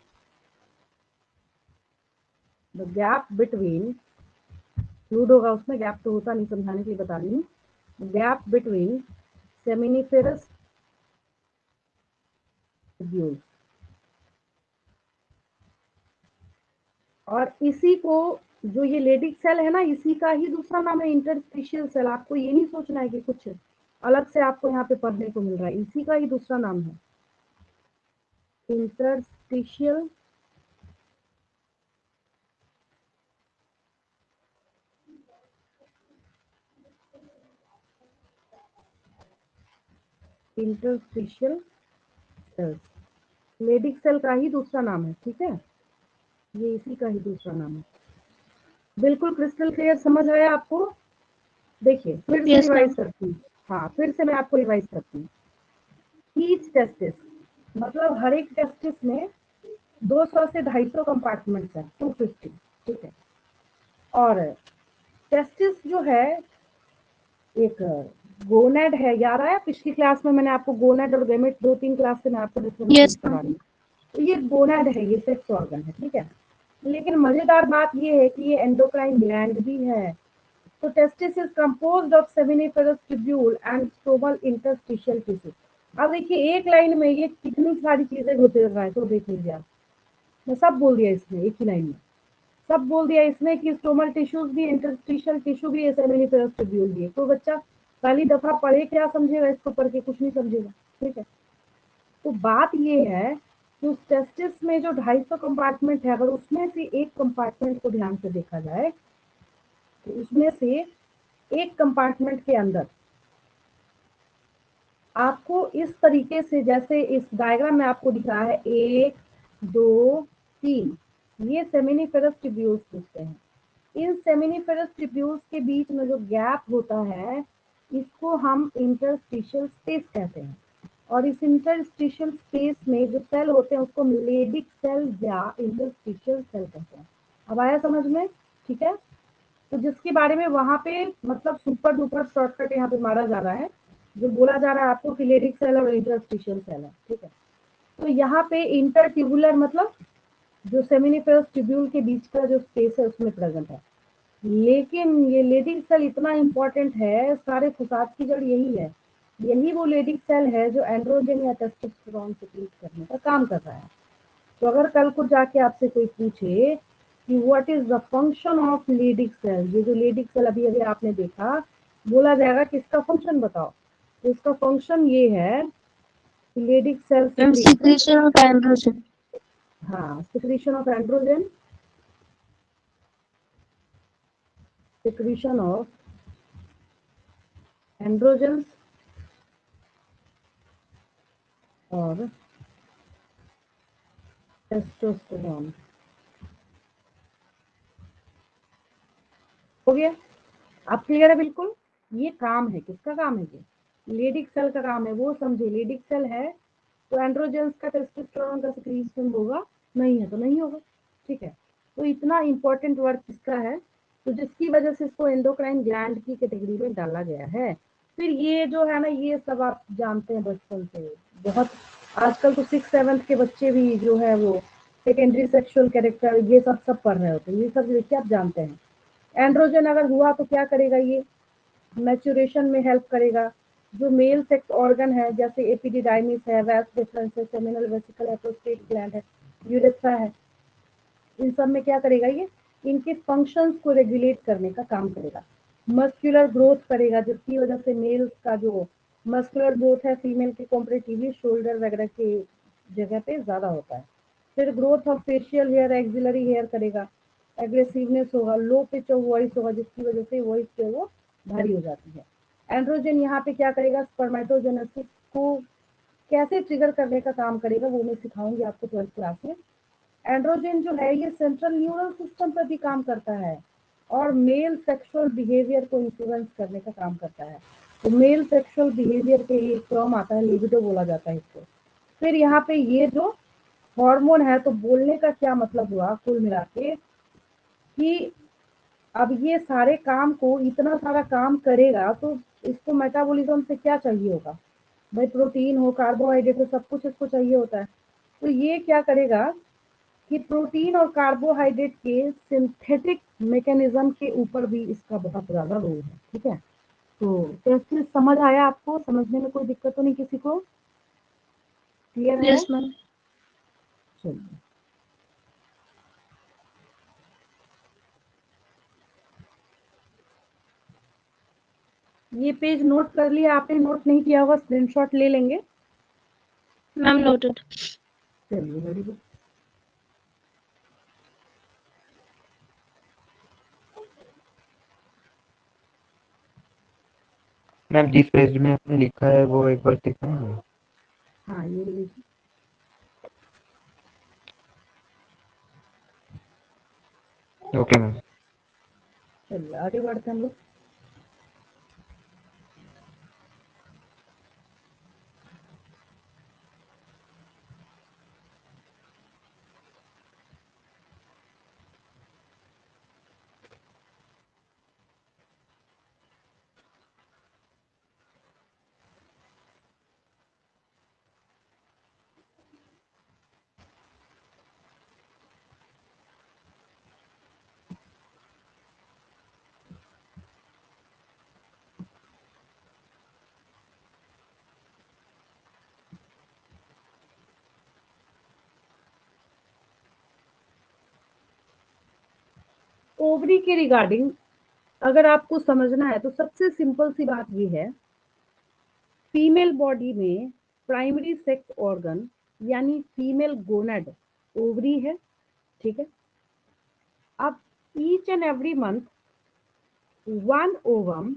Speaker 1: द गैप बिटवीन, फ्लूड होगा उसमें, गैप तो होता नहीं, समझाने के लिए बता रही हूँ। गैप बिटवीन सेमिनिफेरस ट्यूब्यूल्स, और इसी को, जो ये लेडिक सेल है ना, इसी का ही दूसरा नाम है इंटरस्टिशियल सेल। आपको ये नहीं सोचना है कि कुछ अलग से आपको यहाँ पे पढ़ने को मिल रहा है, इसी का ही दूसरा नाम है interstitial interstitial cells, Leydig cell का ही दूसरा नाम है, ठीक है, ये इसी का ही दूसरा नाम है। बिल्कुल क्रिस्टल क्लियर समझ आया आपको? देखिए फिर से
Speaker 2: Yes,
Speaker 1: रिवाइज
Speaker 2: ma'am.
Speaker 1: करती हूँ, हाँ फिर से मैं आपको रिवाइज करती हूँ। ईच टेस्टिस मतलब हर एक टेस्टिस में 200 से 250 कंपार्टमेंट्स है, 250, ठीक है। और टेस्टिस जो है एक गोनेड है, याद आया पिछली क्लास में मैंने आपको गोनेड और गेमेट 2-3 क्लास से मैं आपको डिफरेंशिएट
Speaker 2: Yes,
Speaker 1: करा
Speaker 2: ma'am.
Speaker 1: रही हूँ। तो ये गोनेड है, ये सेक्स ऑर्गन है, ठीक है। लेकिन मजेदार बात ये है कि ये एंडोक्राइन ग्लैंड भी है। तो testis is composed of seminiferous tubule and stromal interstitial tissue. अब देखिए एक लाइन में ये कितनी सारी चीजें होते रहा है, तो देख लीजिए आप, मैं सब बोल दिया इसमें एक ही लाइन में, सब बोल दिया इसमें कि स्टोमल टिश्यूज भी, इंटरस्टिशियल टिश्यू भी, सेमिनिफेरस ट्यूब्यूल भी है। तो बच्चा पहली दफा पढ़े क्या समझेगा इसको पढ़ के? कुछ नहीं समझेगा, ठीक है। तो बात ये है कि उस टेस्टिस में जो 250 कंपार्टमेंट है, अगर उसमें से एक कंपार्टमेंट को ध्यान से देखा जाए तो उसमें से एक कंपार्टमेंट के अंदर आपको इस तरीके से, जैसे इस डायग्राम में आपको दिख रहा है 1 2 3, ये सेमिनिफेरस ट्यूब्यूल्स होते हैं। इन सेमिनिफेरस ट्यूब्यूल्स के बीच में जो गैप होता है इसको हम इंटरस्टिशियल स्पेस कहते हैं। और इस इंटरस्टिशियल स्पेस में जो सेल होते हैं उसको लेडिक सेल या इंटरस्टिशियल सेल कहते हैं। अब आया समझ में? ठीक है। तो जिसके बारे में वहां पे मतलब सुपर डुपर शॉर्टकट यहाँ पे मारा जा रहा है, जो बोला जा रहा है आपको कि लेडिक सेल और इंटरस्टिशियल सेल है, ठीक है। तो यहाँ पे इंटरट्यूबुलर मतलब जो सेमिनिफेरस ट्यूब्यूल के बीच का जो स्पेस है उसमें प्रेजेंट है। लेकिन ये लेडिक सेल इतना इम्पोर्टेंट है, सारे फसाद की जड़ यही है, यही वो लेडिक सेल है जो एंड्रोजन या टेस्टोस्टेरोन सिक्रीट करने का काम कर रहा है। तो अगर कल को जाके आपसे कोई पूछे कि what is the function of Leydig cell, ये जो लेडिक सेल अभी अभी आपने देखा, बोला जाएगा कि इसका फंक्शन बताओ। तो इसका फंक्शन ये है कि Leydig cell
Speaker 2: Ma'am,
Speaker 1: secrete,
Speaker 2: secretion of androgen.
Speaker 1: हाँ secretion of androgen, secretion of androgen और टेस्टोस्टेरोन। हो गया? अब क्लियर है बिल्कुल? ये काम है, किसका काम है? ये लेडिक सेल का काम है। वो समझे, लेडिक सेल है तो एंड्रोजेंस का टेस्टोस्टेरोन का सिक्रीशन होगा, नहीं है तो नहीं होगा, ठीक है। तो इतना इंपॉर्टेंट वर्क इसका है, तो जिसकी वजह से इसको एंडोक्राइन ग्लैंड की कैटेगरी में डाला गया है। फिर ये जो है ना, ये सब आप जानते हैं बचपन से बहुत, आजकल तो 6-7 के बच्चे भी जो है वो सेकेंडरी सेक्सुअल कैरेक्टर ये सब पढ़ रहे होते हैं, ये सब देखिए आप जानते हैं। एंड्रोजन अगर हुआ तो क्या करेगा? ये मैच्योरेशन में हेल्प करेगा। जो मेल सेक्स ऑर्गन है जैसे एपिडिडाइमिस है, वास डिफरेंस है, सेमिनल वेसिकल है, प्रोस्टेट ग्लैंड है, यूरेथ्रा है, इन सब में क्या करेगा? ये इनके फंक्शंस को रेगुलेट करने का काम करेगा। मस्कुलर ग्रोथ करेगा, जिसकी वजह से मेल का जो मस्कुलर ग्रोथ है फीमेल के कंपेरेटिवली शोल्डर वगैरह के जगह पे ज्यादा होता है। फिर growth of facial hair, axillary hair करेगा, एग्रेसिवनेस होगा, लो पिच ऑफ वॉइस होगा, जिसकी वजह से वॉइस जो है वो भारी हो जाती है। एंड्रोजन यहाँ पे क्या करेगा? स्पर्मेटोजेनेसिस को कैसे ट्रिगर करने का काम करेगा वो मैं सिखाऊंगी आपको 12th क्लास में। एंड्रोजन जो है ये सेंट्रल न्यूरल सिस्टम पर भी काम करता है और मेल सेक्सुअल बिहेवियर को इन्फ्लुएंस करने का काम करता है। तो मेल सेक्सुअल बिहेवियर के लिए एक टर्म आता है, लिबिडो बोला जाता है इसको। फिर यहाँ पे ये जो हार्मोन है, तो बोलने का क्या मतलब हुआ कुल मिला के कि अब ये सारे काम को, इतना सारा काम करेगा तो इसको मेटाबॉलिज्म से क्या चाहिए होगा भाई? प्रोटीन हो, कार्बोहाइड्रेट हो, सब कुछ इसको चाहिए होता है। तो ये क्या करेगा कि प्रोटीन और कार्बोहाइड्रेट के सिंथेटिक मैकेनिज्म के ऊपर भी इसका बहुत ज्यादा रोल है, ठीक है। तो कैसे समझ आया आपको? समझने में कोई दिक्कत तो नहीं किसी को? क्लियर है?
Speaker 2: Yes, ma'am.
Speaker 1: चलिए, ये पेज नोट कर लिया आपने? नोट नहीं किया होगा स्क्रीनशॉट ले लेंगे।
Speaker 2: Ma'am noted.
Speaker 1: चलिए वेरी गुड।
Speaker 3: मैम जिस पेज में आपने लिखा है वो एक बार दिखाएंगे?
Speaker 1: हाँ ये लीजिए।
Speaker 3: Okay ma'am.
Speaker 1: चलिए आगे बढ़ते हैं हम लोग। ओवरी के रिगार्डिंग अगर आपको समझना है तो सबसे सिंपल सी बात ये है, फीमेल बॉडी में प्राइमरी सेक्स ऑर्गन यानी फीमेल गोनेड ओवरी है, ठीक है। अब each and every month one ovum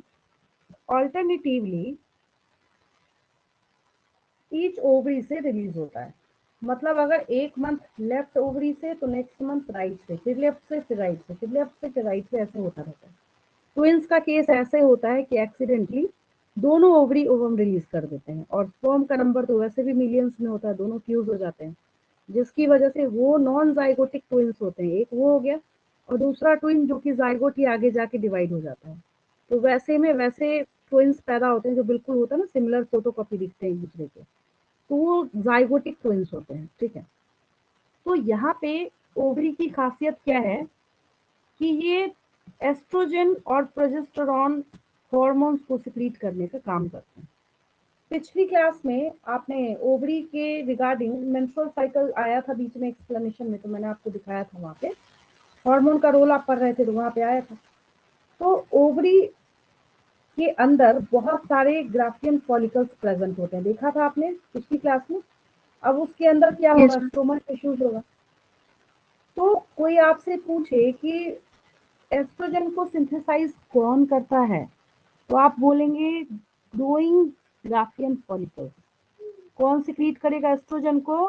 Speaker 1: alternatively each ovary से रिलीज होता है। मतलब अगर एक मंथ लेफ्ट ओवरी से तो नेक्स्ट मंथ राइट से, फिर लेफ्ट से, फिर राइट से, फिर लेफ्ट से, फिर राइट से, ऐसे होता रहता है। ट्विंस का केस ऐसे होता है कि एक्सीडेंटली दोनों ओवरी ओवम रिलीज कर देते हैं, और स्पर्म का नंबर तो वैसे भी मिलियंस में होता है, दोनों फ्यूज हो जाते हैं, जिसकी वजह से वो नॉन जाइगोटिक ट्विंस होते हैं। एक वो हो गया, और दूसरा ट्विन जो कि जाइगोट ही आगे जाके डिवाइड हो जाता है। तो वैसे में वैसे ट्विंस पैदा होते हैं जो बिल्कुल होता है ना, सिमिलर फोटोकॉपी दिखते हैं एक दूसरे के, तो वो जाइगोटिक ट्विंस होते हैं, ठीक है। तो यहाँ पे ओवरी की खासियत क्या है कि ये एस्ट्रोजन और प्रोजेस्टेरॉन हॉर्मोन्स को सिक्रीट करने का काम करते हैं। पिछली क्लास में आपने ओवरी के रिगार्डिंग मेंस्ट्रुअल साइकिल आया था बीच में एक्सप्लेनेशन में, तो मैंने आपको दिखाया था, वहाँ पे हार्मोन का रोल आप पढ़ रहे थे तो वहाँ पे आया था। तो ओवरी के अंदर बहुत सारे ग्राफियन फॉलिकल्स प्रेजेंट होते हैं, देखा था आपने पिछली क्लास में। अब उसके अंदर क्या
Speaker 2: Yes,
Speaker 1: होगा,
Speaker 2: ma'am.
Speaker 1: स्टोमक टिश्यूज होगा। तो कोई आपसे पूछे कि एस्ट्रोजन को सिंथेसाइज कौन करता है, तो आप बोलेंगे ग्रोइंग ग्राफियन फॉलिकल्स। कौन सिक्रीट करेगा एस्ट्रोजन को?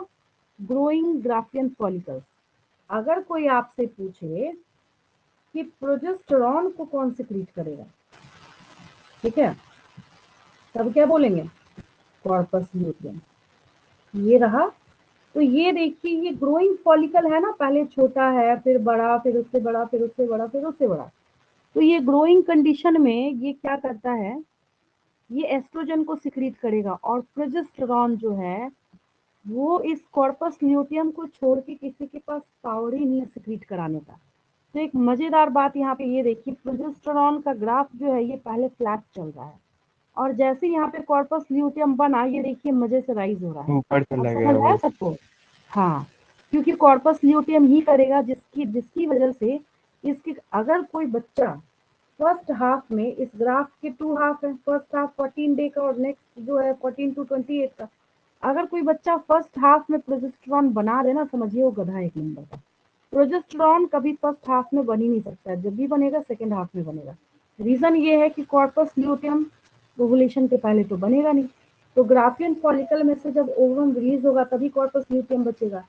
Speaker 1: Growing Graafian follicles. अगर कोई आपसे पूछे कि प्रोजेस्टेरॉन को कौन सिक्रीट करेगा, ठीक है, तब क्या बोलेंगे? Corpus luteum. ये रहा। तो ये देखिए, ये ग्रोइंग फॉलिकल है ना, पहले छोटा है, फिर बड़ा, फिर उससे बड़ा, फिर उससे बड़ा, फिर उससे बड़ा। तो ये ग्रोइंग कंडीशन में ये क्या करता है, ये एस्ट्रोजन को सिक्रीट करेगा, और प्रोजेस्टेरॉन जो है वो इस कॉर्पस ल्यूटियम को छोड़ के किसी के पास पावर ही नहीं है सिक्रीट कराने का। तो एक मजेदार बात यहाँ पे ये देखिए, प्रोजेस्टेरॉन का ग्राफ जो है ये पहले फ्लैट चल रहा है, और जैसे यहाँ पे कॉर्पस ल्यूटियम बना, ये देखिए मजे से राइज हो रहा है।
Speaker 3: ऊपर
Speaker 1: अब
Speaker 3: चला गया
Speaker 1: समझ
Speaker 3: वो।
Speaker 1: आया सबको? हाँ, क्योंकि कॉर्पस ल्यूटियम ही करेगा, जिसकी जिसकी वजह से इसकी, अगर कोई बच्चा फर्स्ट हाफ में, इस ग्राफ के टू हाफ है, फर्स्ट हाफ 14 डे का और नेक्स्ट जो है 14 to 28 का, अगर कोई बच्चा फर्स्ट हाफ में प्रोजेस्टेरॉन बना देना, समझिए वो गधा एक नंबर का। प्रोजेस्टेरॉन कभी फर्स्ट हाफ में बन ही नहीं सकता है, जब भी बनेगा सेकेंड हाफ में बनेगा। रीजन ये है कि कॉर्पस ल्यूटियम ओवुलेशन के पहले तो बनेगा नहीं, तो ग्राफियन फॉलिकल में से जब ओवम रिलीज होगा तभी कॉर्पस ल्यूटियम बचेगा।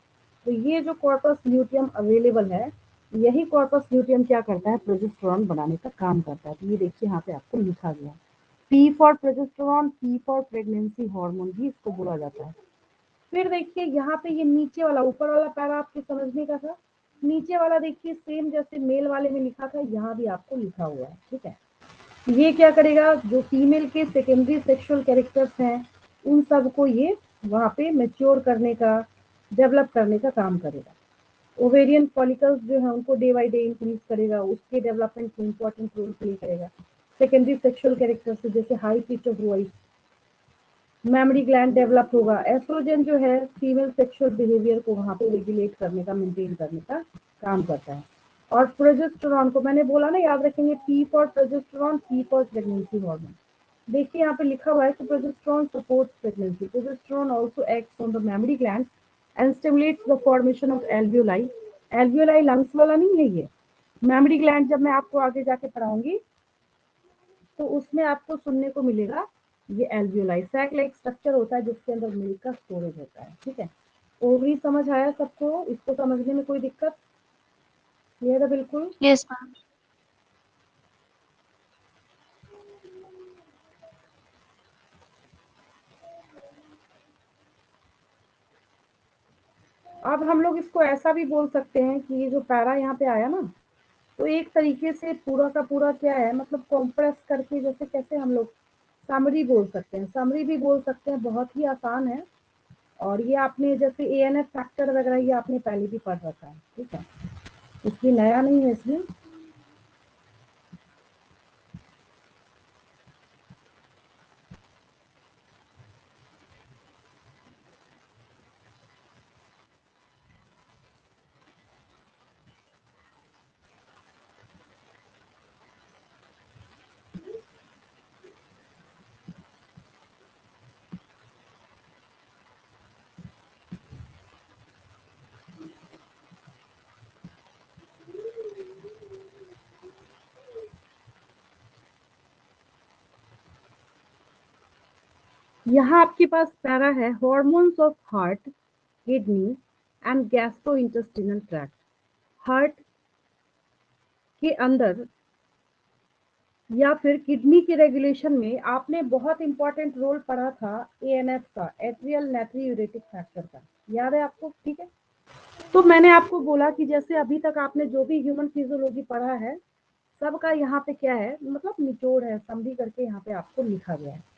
Speaker 1: तो ये जो कॉर्पस ल्यूटियम अवेलेबल है, यही कॉर्पस ल्यूटियम क्या करता है, प्रोजेस्टेरॉन बनाने का काम करता है। तो ये देखिए यहाँ पे आपको लिखा गया, P for progesterone, P for pregnancy hormone भी इसको बोला जाता है। फिर देखिए यहाँ पे ये नीचे वाला, ऊपर वाला पैरा आपके समझने का था, नीचे वाला देखिए सेम जैसे मेल वाले में लिखा था, यहाँ भी आपको लिखा हुआ है, ठीक है। ये क्या करेगा, जो फीमेल के सेकेंडरी सेक्सुअल कैरेक्टर्स हैं उन सबको ये वहाँ पे मेच्योर करने का, डेवलप करने का काम करेगा। ओवेरियन फॉलिकल्स जो है उनको डे बाई डे इंक्रीज करेगा, उसके डेवलपमेंट में इंपॉर्टेंट रोल प्ले करेगा। सेकेंडरी सेक्सुअल कैरेक्टर्स जैसे high pitch of voice, memory gland develop होगा। एस्ट्रोजन जो है फीमेल सेक्सुअल बिहेवियर को वहाँ पे रेगुलेट करने का, मेंटेन करने का काम करता है। और प्रोजेस्टेरॉन को मैंने बोला ना, याद रखेंगे, P for progesterone, P for pregnancy hormone. देखिए यहाँ पे लिखा हुआ है कि progesterone supports pregnancy, progesterone also acts on the memory gland and stimulates the formation of alveoli. Alveoli lungs वाला नहीं है ये, मेमोरी ग्लैंड जब मैं आपको आगे जाके पढ़ाऊंगी तो उसमें आपको सुनने को मिलेगा ये एल्वियोलाई सैक लाइक स्ट्रक्चर होता है जिसके अंदर मिल्क का स्टोरेज होता है। ठीक है, ओवरी समझ आया सबको? इसको समझने में कोई दिक्कत? क्लियर है बिल्कुल?
Speaker 2: Yes, ma'am.
Speaker 1: अब हम लोग इसको ऐसा भी बोल सकते हैं कि ये जो पैरा यहाँ पे आया ना, तो एक तरीके से पूरा का पूरा क्या है, मतलब कॉम्प्रेस करके, जैसे कैसे हम लोग समरी बोल सकते हैं, समरी भी बोल सकते हैं, बहुत ही आसान है। और ये आपने जैसे ANF फैक्टर वगैरह ये आपने पहले भी पढ़ रखा है। ठीक है, इसलिए नया नहीं है इसमें। यहाँ आपके पास पैरा है hormones of heart, kidney and gastrointestinal tract. Heart के अंदर या फिर किडनी के रेगुलेशन में आपने बहुत इंपॉर्टेंट रोल पढ़ा था ANF का, एट्रियल नाइट्रियूरेटिक फैक्टर का, याद है आपको? ठीक है, तो मैंने आपको बोला कि जैसे अभी तक आपने जो भी ह्यूमन फिजियोलॉजी पढ़ा है सबका यहाँ पे क्या है, मतलब निचोड़ है, समरी करके यहाँ पे आपको लिखा गया है।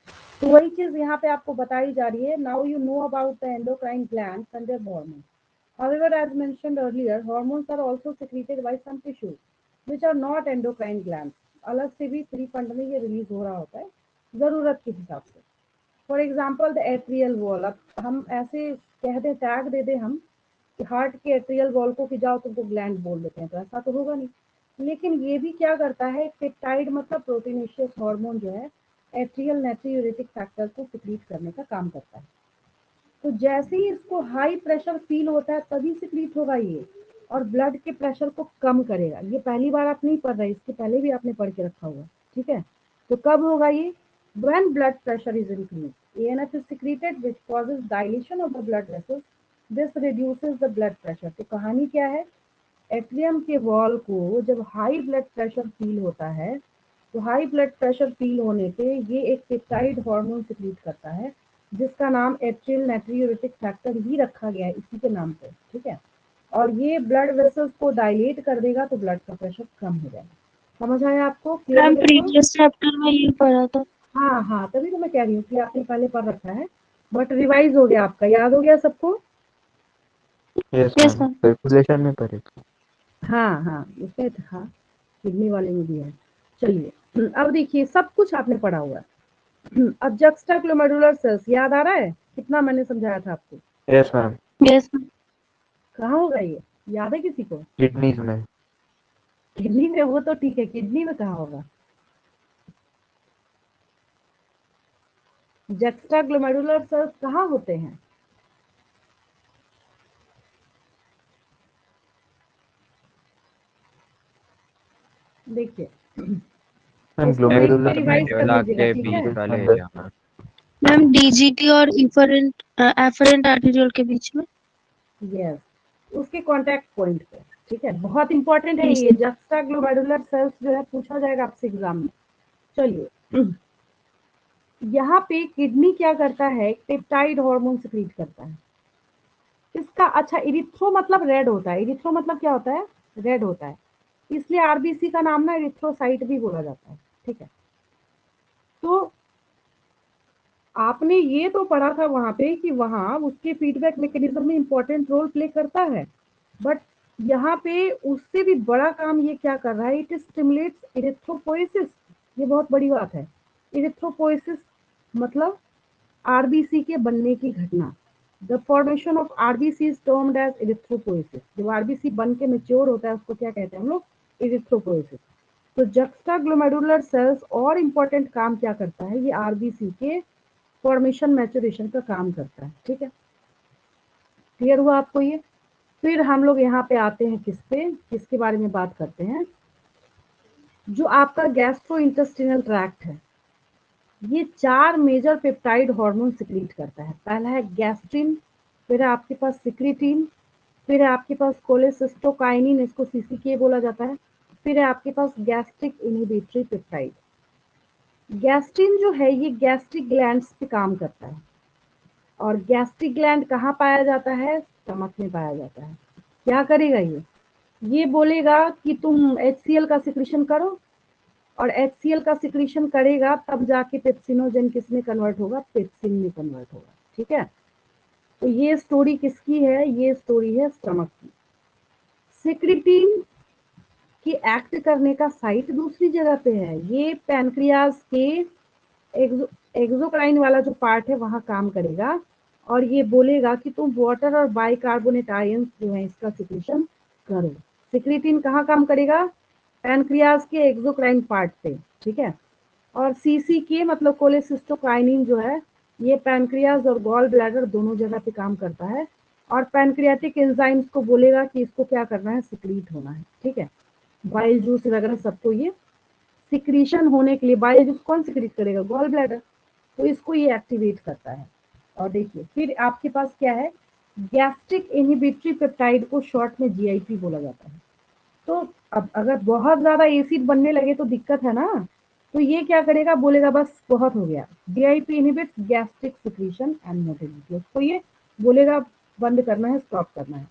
Speaker 1: तो वही चीज यहाँ पे आपको बताई जा रही है। Now you know about the endocrine glands and their hormones. However, as mentioned earlier, hormones are also secreted by some tissues which are not endocrine glands. अलग से भी फ्री फंड में ये रिलीज हो रहा होता है जरूरत के हिसाब से। For example the atrial wall, अब हम ऐसे कह दें, टैग दे दें हम कि हार्ट के एट्रियल वॉल को कि जाओ तुमको ग्लैंड बोल देते हैं, तो ऐसा तो होगा नहीं। लेकिन ये भी क्या करता है, पेप्टाइड मतलब प्रोटीनेशियस हार्मोन जो है एट्रियल नाइट्रियूरेटिक फैक्टर को सिक्रीट करने का काम करता है। तो जैसे ही इसको हाई प्रेशर फील होता है तभी सिक्रीट होगा ये, और ब्लड के प्रेशर को कम करेगा। ये पहली बार आप नहीं पढ़ रहे, इसके पहले भी आपने पढ़ के रखा हुआ। ठीक है, तो कब होगा ये? when blood pressure is increased, ANF is secreted which causes dilation of the blood vessels. This reduces the blood pressure. तो कहानी क्या है, एट्रियम के वॉल को जब हाई ब्लड प्रेशर फील होता है तो हाई ब्लड प्रेशर फील होने पे ये एक पेप्टाइड हार्मोन सिक्रीट करता है जिसका नाम एट्रियल नाइट्रियूरेटिक फैक्टर ही रखा गया है इसी के नाम पे। ठीक है, और ये ब्लड वेसल्स को डायलेट कर देगा तो ब्लड का प्रेशर कम हो जाएगा। समझ आया आपको? क्लियर है
Speaker 2: मैम
Speaker 1: बिल्कुल?
Speaker 2: प्रीवियस चैप्टर में ये पढ़ा था।
Speaker 1: हाँ हाँ, तभी तो मैं कह रही हूँ कि आपने पहले पढ़ रखा है, बट रिवाइज हो गया आपका, याद हो गया सबको?
Speaker 3: Yes
Speaker 2: Yes,
Speaker 3: ma'am,
Speaker 2: ma'am.
Speaker 3: Calculation में पढ़े थे।
Speaker 1: हाँ हाँ, उसमें था, किडनी वाले में भी है। चलिए अब देखिए, सब कुछ आपने पढ़ा हुआ है। अब जक्स्टाग्लोमेरुलर सेल्स याद आ रहा है कितना मैंने समझाया था आपको?
Speaker 3: Yes ma'am,
Speaker 2: Yes, ma'am.
Speaker 1: कहाँ होगा ये, याद है किसी को?
Speaker 3: किडनीज में।
Speaker 1: किडनी में, वो तो ठीक है, किडनी में कहाँ होगा? जक्स्टाग्लोमेरुलर सेल्स कहाँ होते हैं? देखिए
Speaker 3: मैम
Speaker 1: इसको देख के
Speaker 3: ग्लोमेरुलर
Speaker 1: रिवाइज कर
Speaker 4: केवला
Speaker 1: लीजिएगा,
Speaker 4: के
Speaker 1: ठीक
Speaker 4: बीच
Speaker 1: है?
Speaker 4: वाले
Speaker 3: अंदर।
Speaker 4: एरिया में।
Speaker 2: मैम DGT और एफरेंट आर्टेरियल के बीच में।
Speaker 1: यस, उसके कॉन्टैक्ट पॉइंट पे। ठीक है, बहुत इंपॉर्टेंट है
Speaker 2: Yes,
Speaker 1: ये
Speaker 2: ma'am.
Speaker 1: जक्स्टाग्लोमेरुलर सेल्स, जो है पूछा जाएगा आपसे एग्जाम में। चलिए यहाँ पे किडनी क्या करता है, पेप्टाइड हार्मोन सिक्रीट करता है इसका। अच्छा, इरिथ्रो मतलब रेड होता है, इरिथ्रो मतलब क्या होता है, रेड होता है, इसलिए आरबीसी का नाम ना इरिथ्रोसाइट भी बोला जाता है। ठीक है, तो आपने ये तो पढ़ा था वहां पे कि वहां उसके फीडबैक मैकेनिज्म में इंपॉर्टेंट रोल प्ले करता है, बट यहाँ पे उससे भी बड़ा काम ये क्या कर रहा है, इट स्टिमुलेट्स इरिथ्रोपोइसिस। ये बहुत बड़ी बात है। इरिथ्रोपोइसिस मतलब आरबीसी के बनने की घटना। The formation of RBC is termed as erythropoiesis. जब आरबीसी बन के मेच्योर होता है उसको क्या कहते हैं हम लोग, इरिथ्रोपोइसिस। तो जक्स्टाग्लोमेरुलर सेल्स और इम्पोर्टेंट काम क्या करता है, ये आरबीसी के फॉर्मेशन मैचुरेशन का काम करता है। ठीक है, क्लियर हुआ आपको ये। फिर हम लोग यहाँ पे आते हैं किसके बारे में बात करते हैं, जो आपका गैस्ट्रो इंटेस्टिनल ट्रैक्ट है, ये 4 मेजर पेप्टाइड हार्मोन सिक्रीट करता है। पहला है गैस्ट्रिन, फिर है आपके पास सिक्रीटिन, फिर है आपके पास कोलेसिस्टोकाइनिन, इसको सीसीके बोला जाता है, फिर है आपके पास गैस्ट्रिक इनहिबिटरी पेप्टाइड। गैस्ट्रिन जो है ये गैस्ट्रिक ग्लैंड्स पे काम करता है, और गैस्ट्रिक ग्लैंड कहाँ पाया जाता है, स्टमक में पाया जाता है। क्या करेगा ये बोलेगा कि तुम HCl का सिक्रीशन करो, और HCl का सिक्रीशन करेगा तब जाके पेप्सिनोजन किस में कन्वर्ट होगा, पेप्सिन में कन्वर्ट होगा। ठीक है, तो ये स्टोरी किसकी है, ये स्टोरी है स्टमक की। सिक्रिटीन की एक्ट करने का साइट दूसरी जगह पे है, ये पैनक्रियाज के एक्सोक्राइन वाला जो पार्ट है वहां काम करेगा, और ये बोलेगा कि तुम वाटर और बाइकार्बोनेट आयंस जो है इसका सिक्रीशन करो। सिक्रिटीन कहाँ काम करेगा, पैनक्रियाज के एक्सोक्राइन पार्ट पे। ठीक है, और CCK मतलब कोलेसिस्टोकाइनिन जो है ये पैनक्रियाज और गॉल ब्लैडर दोनों जगह पे काम करता है, और पैनक्रियाटिक एंजाइम्स को बोलेगा कि इसको क्या करना है, सिक्रीट होना है। ठीक है, बाइल जूस वगैरह सबको ये सिक्रीशन होने के लिए, बाइल जूस कौन सिक्रीट करेगा, गॉल ब्लैडर, तो इसको ये एक्टिवेट करता है। और देखिए फिर आपके पास क्या है, गैस्ट्रिक इनहिबिटरी पेप्टाइड को शॉर्ट में GIP बोला जाता है। तो अब अगर बहुत ज्यादा एसिड बनने लगे तो दिक्कत है ना, तो ये क्या करेगा, बोलेगा बस बहुत हो गया, GIP inhibits gastric secretion and motility, उसको ये बोलेगा बंद करना है, स्टॉप करना है।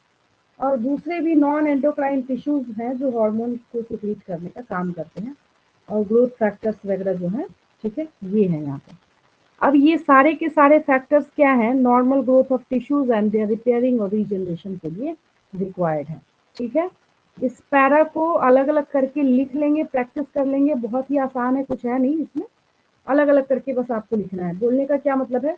Speaker 1: और दूसरे भी नॉन एंडोक्राइन टिश्यूज हैं जो हार्मोन को सिक्रीट करने का काम करते हैं, और ग्रोथ फैक्टर्स वगैरह जो है, ठीक है, ये है यहाँ पे। अब ये सारे के सारे फैक्टर्स क्या हैं, normal growth of tissues and their repairing और रीजनरेशन के लिए रिक्वायर्ड है। ठीक है, इस पैरा को अलग अलग करके लिख लेंगे, प्रैक्टिस कर लेंगे, बहुत ही आसान है, कुछ है नहीं इसमें, अलग अलग करके बस आपको लिखना है। बोलने का क्या मतलब है,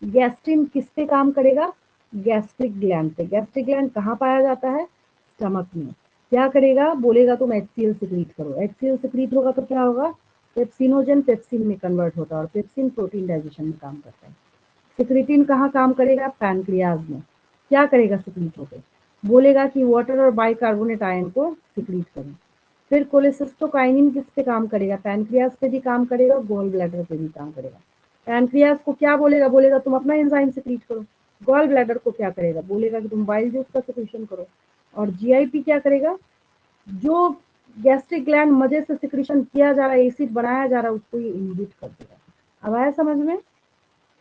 Speaker 1: गैस्ट्रिन किस पे काम करेगा, गैस्ट्रिक ग्लैंड पे। गैस्ट्रिक ग्लैंड कहाँ पाया जाता है, स्टमक में। क्या करेगा, बोलेगा तुम HCl सिक्रीट करो, HCl सिक्रीट होगा तो क्या होगा, पेप्सिनोजन पेप्सिन में कन्वर्ट होता है, और पेप्सिन प्रोटीन डाइजेशन में काम करता है। सिक्रीटिन कहाँ काम करेगा, पैनक्रियाज में। क्या करेगा सिक्रीट होकर, बोलेगा कि वाटर और बाइकार्बोनेट आयन को सिक्रीट करें। फिर कोलेसिस्टोकाइनिन किस पे काम करेगा, पैनक्रियाज पे भी काम करेगा, गॉल ब्लैडर पे भी काम करेगा। पैनक्रियाज को क्या बोलेगा, बोलेगा तुम अपना एंजाइम सिक्रीट करो। गॉल ब्लैडर को क्या करेगा, बोलेगा कि तुम बाइल जूस का सिक्रीशन करो। और GIP क्या करेगा, जो गैस्ट्रिक ग्लैंड मजे से सिक्रीशन किया जा रहा है, एसिड बनाया जा रहा है, उसको ये इनहिबिट कर देगा। अब आया समझ में,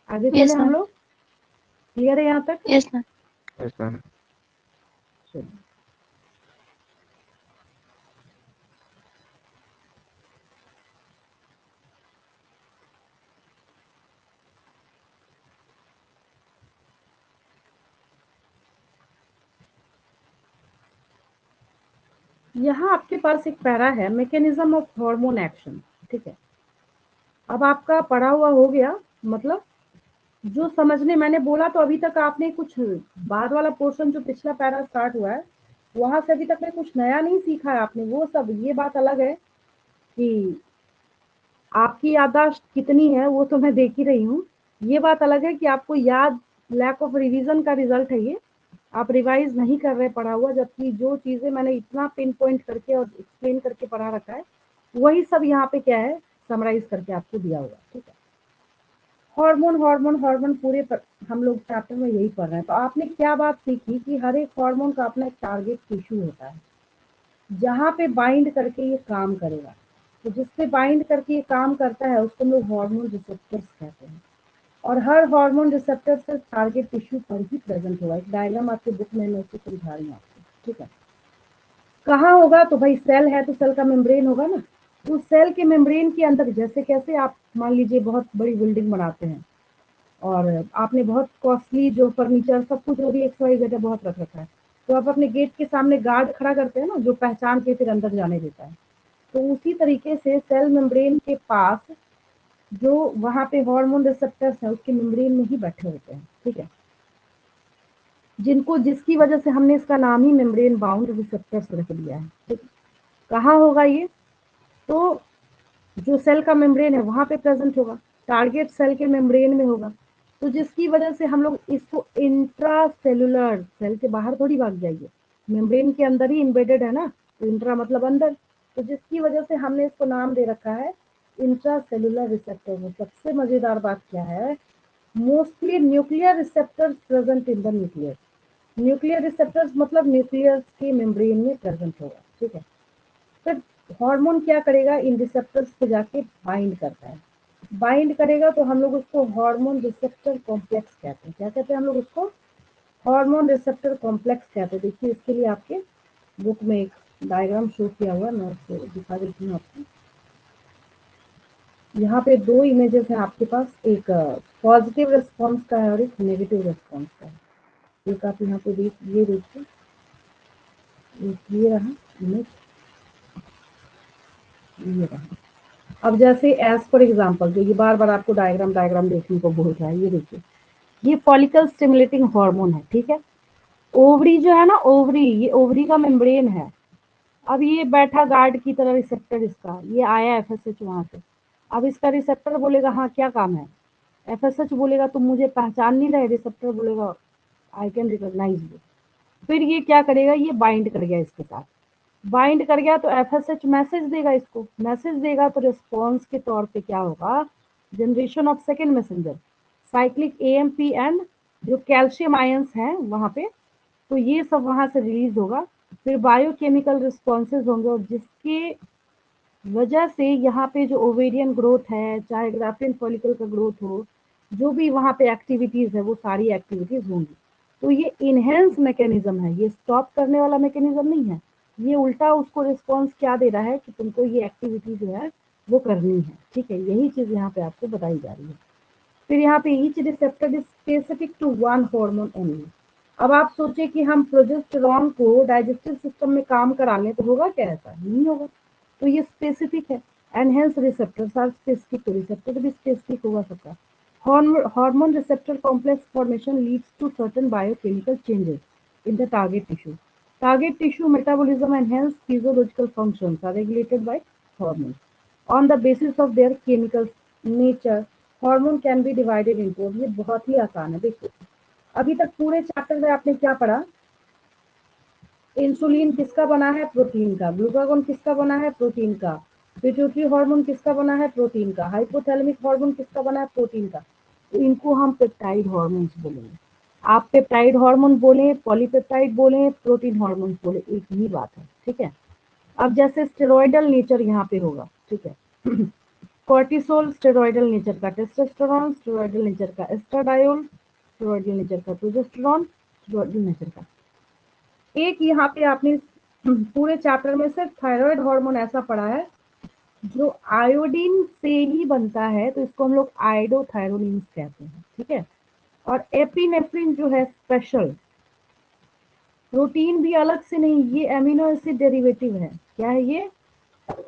Speaker 1: आगे चले
Speaker 2: यस
Speaker 1: हम
Speaker 2: मैम।
Speaker 1: लोग, क्लियर है यहाँ तक।
Speaker 2: Yes ma'am.
Speaker 3: ऐसा
Speaker 1: चलिए, यहाँ आपके पास एक पैरा है, मैकेनिज्म ऑफ हार्मोन एक्शन। ठीक है, अब आपका पढ़ा हुआ हो गया, मतलब जो समझने मैंने बोला, तो अभी तक आपने कुछ बाद वाला पोर्शन जो पिछला पैरा स्टार्ट हुआ है वहां से अभी तक में कुछ नया नहीं सीखा है आपने, वो सब। ये बात अलग है कि आपकी याददाश्त कितनी है वो तो मैं देख ही रही हूँ, ये बात अलग है कि आपको याद, लैक ऑफ रिवीजन का रिजल्ट है ये, आप रिवाइज नहीं कर रहे पढ़ा हुआ, जबकि जो चीजें मैंने इतना पिन पॉइंट करके और एक्सप्लेन करके पढ़ा रखा है वही सब यहाँ पे क्या है, समराइज करके आपको दिया हुआ। ठीक है, हार्मोन हार्मोन हार्मोन पूरे पर हम लोग चैप्टर में यही पढ़ रहे हैं। तो आपने क्या बात सीखी कि हर एक हार्मोन का अपना एक टारगेट टिश्यू होता है जहाँ पे बाइंड करके ये काम करेगा। तो जिससे बाइंड करके ये काम करता है उसको हम लोग हार्मोन रिसेप्टर्स कहते हैं, और हर हार्मोन रिसेप्टर से टारगेट टिश्यू पर ही प्रेजेंट होगा। एक डायग्राम आपके बुक में मैं उसको समझा रही हूँ आपको। ठीक है, कहाँ होगा, तो भाई सेल है तो सेल का मेम्ब्रेन होगा ना, तो सेल के मेम्ब्रेन के अंदर जैसे कैसे आप मान लीजिए बहुत बड़ी बिल्डिंग बनाते हैं, और आपने बहुत कॉस्टली जो फर्नीचर सब कुछ वो भी XYZ बहुत रख रखा है, तो आप अपने गेट के सामने गार्ड खड़ा करते हैं ना, जो पहचान के फिर अंदर जाने देता है। तो उसी तरीके से सेल मेम्ब्रेन के पास जो वहां पे हार्मोन रिसेप्टर्स है उसके मेम्ब्रेन में ही बैठे होते हैं। ठीक है, जिनको जिसकी वजह से हमने इसका नाम ही मेम्ब्रेन बाउंड रिसेप्टर्स रख दिया है। ठीक, कहाँ होगा ये, तो जो सेल का मेम्ब्रेन है वहां पे प्रेजेंट होगा, टारगेट सेल के मेम्ब्रेन में होगा, तो जिसकी वजह से हम लोग इसको इंट्रासेलुलर, सेल के बाहर थोड़ी भाग जाइए, मेम्ब्रेन के अंदर ही इम्बेडेड है ना, तो इंट्रा मतलब अंदर, तो जिसकी वजह से हमने इसको नाम दे रखा है इंट्रासेलुलर रिसेप्टर। में सबसे मजेदार बात क्या है, mostly nuclear receptors present in the nucleus. Nuclear receptors मतलब न्यूक्लियस के मेम्ब्रेन में प्रेजेंट होगा, ठीक है। फिर हार्मोन क्या करेगा, इन रिसेप्टर्स पे जाके बाइंड करता है, बाइंड करेगा तो हम लोग उसको हार्मोन रिसेप्टर कॉम्प्लेक्स कहते हैं। क्या कहते हैं हम लोग उसको, हार्मोन रिसेप्टर कॉम्प्लेक्स कहते हैं। देखिए इसके लिए आपके बुक में एक डायग्राम शो किया हुआ, मैं आपको दिखा देती हूँ आपको। यहाँ पे दो इमेजेस हैं आपके पास, एक पॉजिटिव रिस्पॉन्स का है और एक नेगेटिव रिस्पॉन्स का है। एक आप यहाँ पे ये देखिए, ये रहा इमेज, ये रहा। अब जैसे एज फॉर एग्जाम्पल, जो ये बार बार आपको डायग्राम देखने को बोल रहा है, ये देखिए, ये फॉलिकल स्टिमुलेटिंग हार्मोन है, ठीक है। ओवरी जो है ना, ओवरी, ये ओवरी का मेम्ब्रेन है। अब ये बैठा गार्ड की तरह रिसेप्टर इसका, ये आया एफएसएच वहां से। अब इसका रिसेप्टर बोलेगा हाँ क्या काम है, एफएसएच बोलेगा तुम मुझे पहचान नहीं रहे, रिसेप्टर बोलेगा आई कैन रिकॉग्नाइज यू। फिर ये क्या करेगा, ये बाइंड कर गया इसके साथ, बाइंड कर गया तो एफएसएच मैसेज देगा, इसको मैसेज देगा तो रिस्पॉन्स के तौर पे क्या होगा, generation of second messenger, cyclic AMP and जो कैल्शियम आयंस हैं वहां पे, तो ये सब वहां से रिलीज होगा। फिर बायोकेमिकल रिस्पॉन्सेज होंगे, और जिसके वजह से यहाँ पे जो ओवेरियन ग्रोथ है, चाहे ग्राफिन फॉलिकल का ग्रोथ हो, जो भी वहाँ पे एक्टिविटीज है वो सारी एक्टिविटीज होंगी। तो ये इनहेंस मैकेनिज्म है, ये स्टॉप करने वाला मैकेनिज्म नहीं है, ये उल्टा उसको रिस्पॉन्स क्या दे रहा है कि तुमको ये एक्टिविटी जो है वो करनी है, ठीक है। यही चीज यहाँ पे आपको बताई जा रही है। फिर यहाँ पे each receptor is specific to one hormone only. अब आप सोचे कि हम प्रोजेस्टेरॉन को डाइजेस्टिव सिस्टम में काम करा लें तो होगा क्या, ऐसा नहीं होगा, तो ये स्पेसिफिक है। एनहेंस रिसेप्टर्स आर स्पेसिफिक, तो रिसेप्टर भी स्पेसिफिक होगा सबका। Hormone receptor complex formation leads to certain biochemical changes in the target tissue. Target tissue metabolism and hence physiological functions are regulated by hormones. On the basis of their chemical nature, hormone can be divided into, ये बहुत ही आसान है। देखिए अभी तक पूरे chapter में आपने क्या पढ़ा, इंसुलिन किसका बना है, प्रोटीन का। ग्लूकागोन किसका बना है, प्रोटीन का। पिट्यूटरी हार्मोन किसका बना है, प्रोटीन का। हाइपोथैलेमिक हार्मोन किसका बना है, प्रोटीन का। तो इनको हम पेप्टाइड हार्मोन्स बोलेंगे। आप पेप्टाइड हार्मोन बोले, पॉलीपेप्टाइड बोले, प्रोटीन हार्मोन बोले, एक ही बात है, ठीक है। अब जैसे स्टेरॉयडल नेचर यहाँ पे होगा, ठीक है। कॉर्टिसोल स्टेरॉयडल नेचर का, टेस्टोस्टेरोन स्टेरॉयडल नेचर का, एस्ट्राडायोल स्टेरॉयडल नेचर का, प्रोजेस्टेरॉन स्टेरॉयडल नेचर का। एक यहाँ पे आपने पूरे चैप्टर में सिर्फ थायराइड हार्मोन ऐसा पढ़ा है जो आयोडीन से ही बनता है, तो इसको हम लोग आयोडोथायरोनिन्स कहते हैं, ठीक है। और एपिनेफ्रिन जो है स्पेशल, प्रोटीन भी अलग से नहीं, ये एमिनो एसिड डेरिवेटिव है। क्या है ये,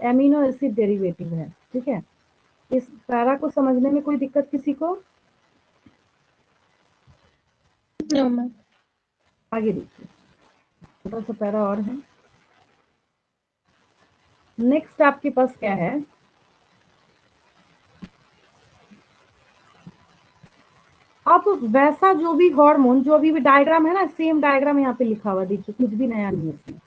Speaker 1: एमिनो एसिड डेरिवेटिव है, ठीक है। इस पैरा को समझने में कोई दिक्कत किसी को,
Speaker 2: नो मैम।
Speaker 1: आगे देखिए, छोटा सा पैरा और है। नेक्स्ट आपके पास क्या है, अब वैसा जो भी हार्मोन, जो अभी भी डायग्राम है ना, सेम डायग्राम यहाँ पे लिखा हुआ, देखिए कुछ भी नया नहीं है इसमें।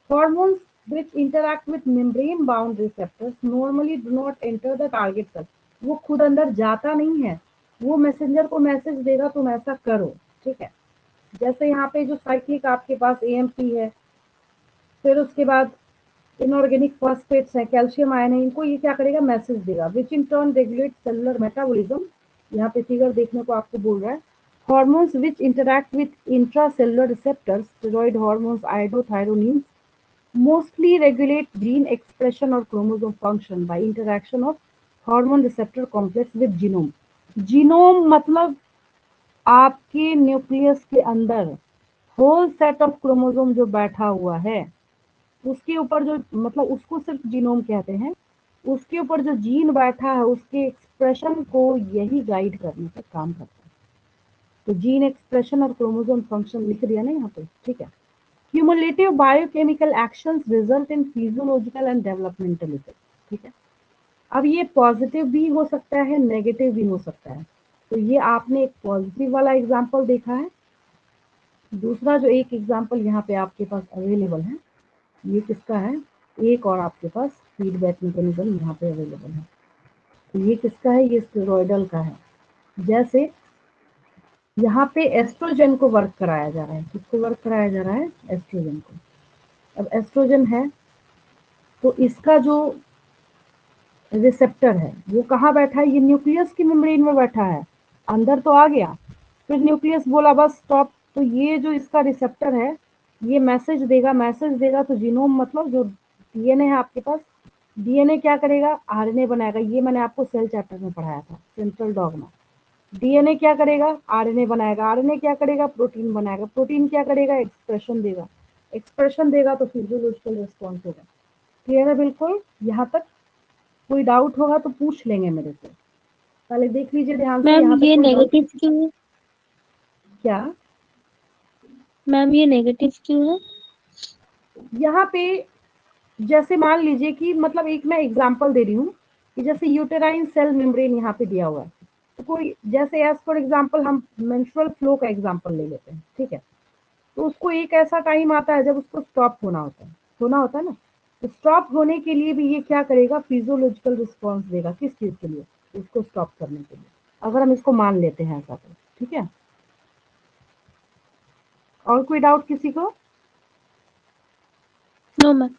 Speaker 1: Hormones which interact with membrane bound receptors normally do not enter the target cell. वो खुद अंदर जाता नहीं है, वो मैसेंजर को मैसेज देगा तुम ऐसा करो, ठीक है। जैसे यहाँ पे जो साइक्लिक आपके पास एएमपी है, फिर उसके बाद इनऑर्गेनिक फॉस्फेट्स है, कैल्शियम आयन है, इनको ये क्या करेगा, मैसेज देगा, which in turn regulate cellular metabolism. यहाँ पे फिगर देखने को आपको बोल रहा है, hormones which interact with intracellular receptors, steroid hormones, iodothyronines mostly regulate gene expression or chromosome function by interaction of hormone receptor complex with genome. Genome मतलब आपके न्यूक्लियस के अंदर होल सेट ऑफ क्रोमोसोम जो बैठा हुआ है, उसके ऊपर जो, मतलब उसको सिर्फ जीनोम कहते हैं, उसके ऊपर जो जीन बैठा है उसके एक्सप्रेशन को यही गाइड करने का काम करता है। तो जीन एक्सप्रेशन और क्रोमोसोम फंक्शन लिख दिया ना यहाँ पे, ठीक है। Cumulative biochemical actions result in physiological and developmental effects. ठीक है। अब ये पॉजिटिव भी हो सकता है, नेगेटिव भी हो सकता है। तो ये आपने एक पॉजिटिव वाला एग्जाम्पल देखा है। दूसरा जो एक एग्जाम्पल यहाँ पे आपके पास अवेलेबल है, ये किसका है, एक और आपके पास फीडबैक मैकेनिज्म यहाँ पे अवेलेबल है। तो ये किसका है, ये स्टेरॉयडल का है। जैसे यहाँ पे एस्ट्रोजन को वर्क कराया जा रहा है। किसको वर्क कराया जा रहा है, एस्ट्रोजन को। अब एस्ट्रोजन है तो इसका जो रिसेप्टर है वो कहाँ बैठा है, ये न्यूक्लियस की मेम्ब्रेन में बैठा है, अंदर तो आ गया, फिर न्यूक्लियस बोला बस स्टॉप। तो ये जो इसका रिसेप्टर है ये मैसेज देगा तो जीनोम मतलब जो डीएनए है आपके पास, डीएनए क्या करेगा, आरएनए बनाएगा। ये मैंने आपको सेल चैप्टर में पढ़ाया था, सेंट्रल डॉगमा। डीएनए क्या करेगा, आरएनए बनाएगा, आरएनए क्या करेगा, प्रोटीन बनाएगा, प्रोटीन क्या करेगा, एक्सप्रेशन देगा, एक्सप्रेशन देगा तो फिजियोलॉजिकल रिस्पॉन्स होगा। क्लियर है बिल्कुल, यहाँ तक? कोई डाउट होगा तो पूछ लेंगे मेरे से, पहले देख लीजिए ध्यान से।
Speaker 2: मैम
Speaker 1: यहाँ तक
Speaker 2: ये
Speaker 1: कोई डाउट?
Speaker 2: नेगेटिव क्यों है?
Speaker 1: क्या
Speaker 2: मैम ये नेगेटिव क्यों है?
Speaker 1: यहाँ पे जैसे मान लीजिए कि मतलब एक मैं एग्जांपल दे रही हूँ कि जैसे यूटेराइन सेल मेम्ब्रेन यहाँ पे दिया हुआ है, तो कोई जैसे एज फॉर एग्जांपल हम मेंस्ट्रुअल फ्लो का एग्जांपल ले लेते हैं, ठीक है। तो उसको एक ऐसा टाइम आता है जब उसको स्टॉप होना होता है ना। तो स्टॉप होने के लिए भी ये क्या करेगा, फिजियोलॉजिकल रिस्पॉन्स देगा। किस चीज के लिए, इसको स्टॉप करने के लिए, अगर हम इसको मान लेते हैं ऐसा तो, ठीक है। और कोई डाउट किसी को?
Speaker 2: No ma'am.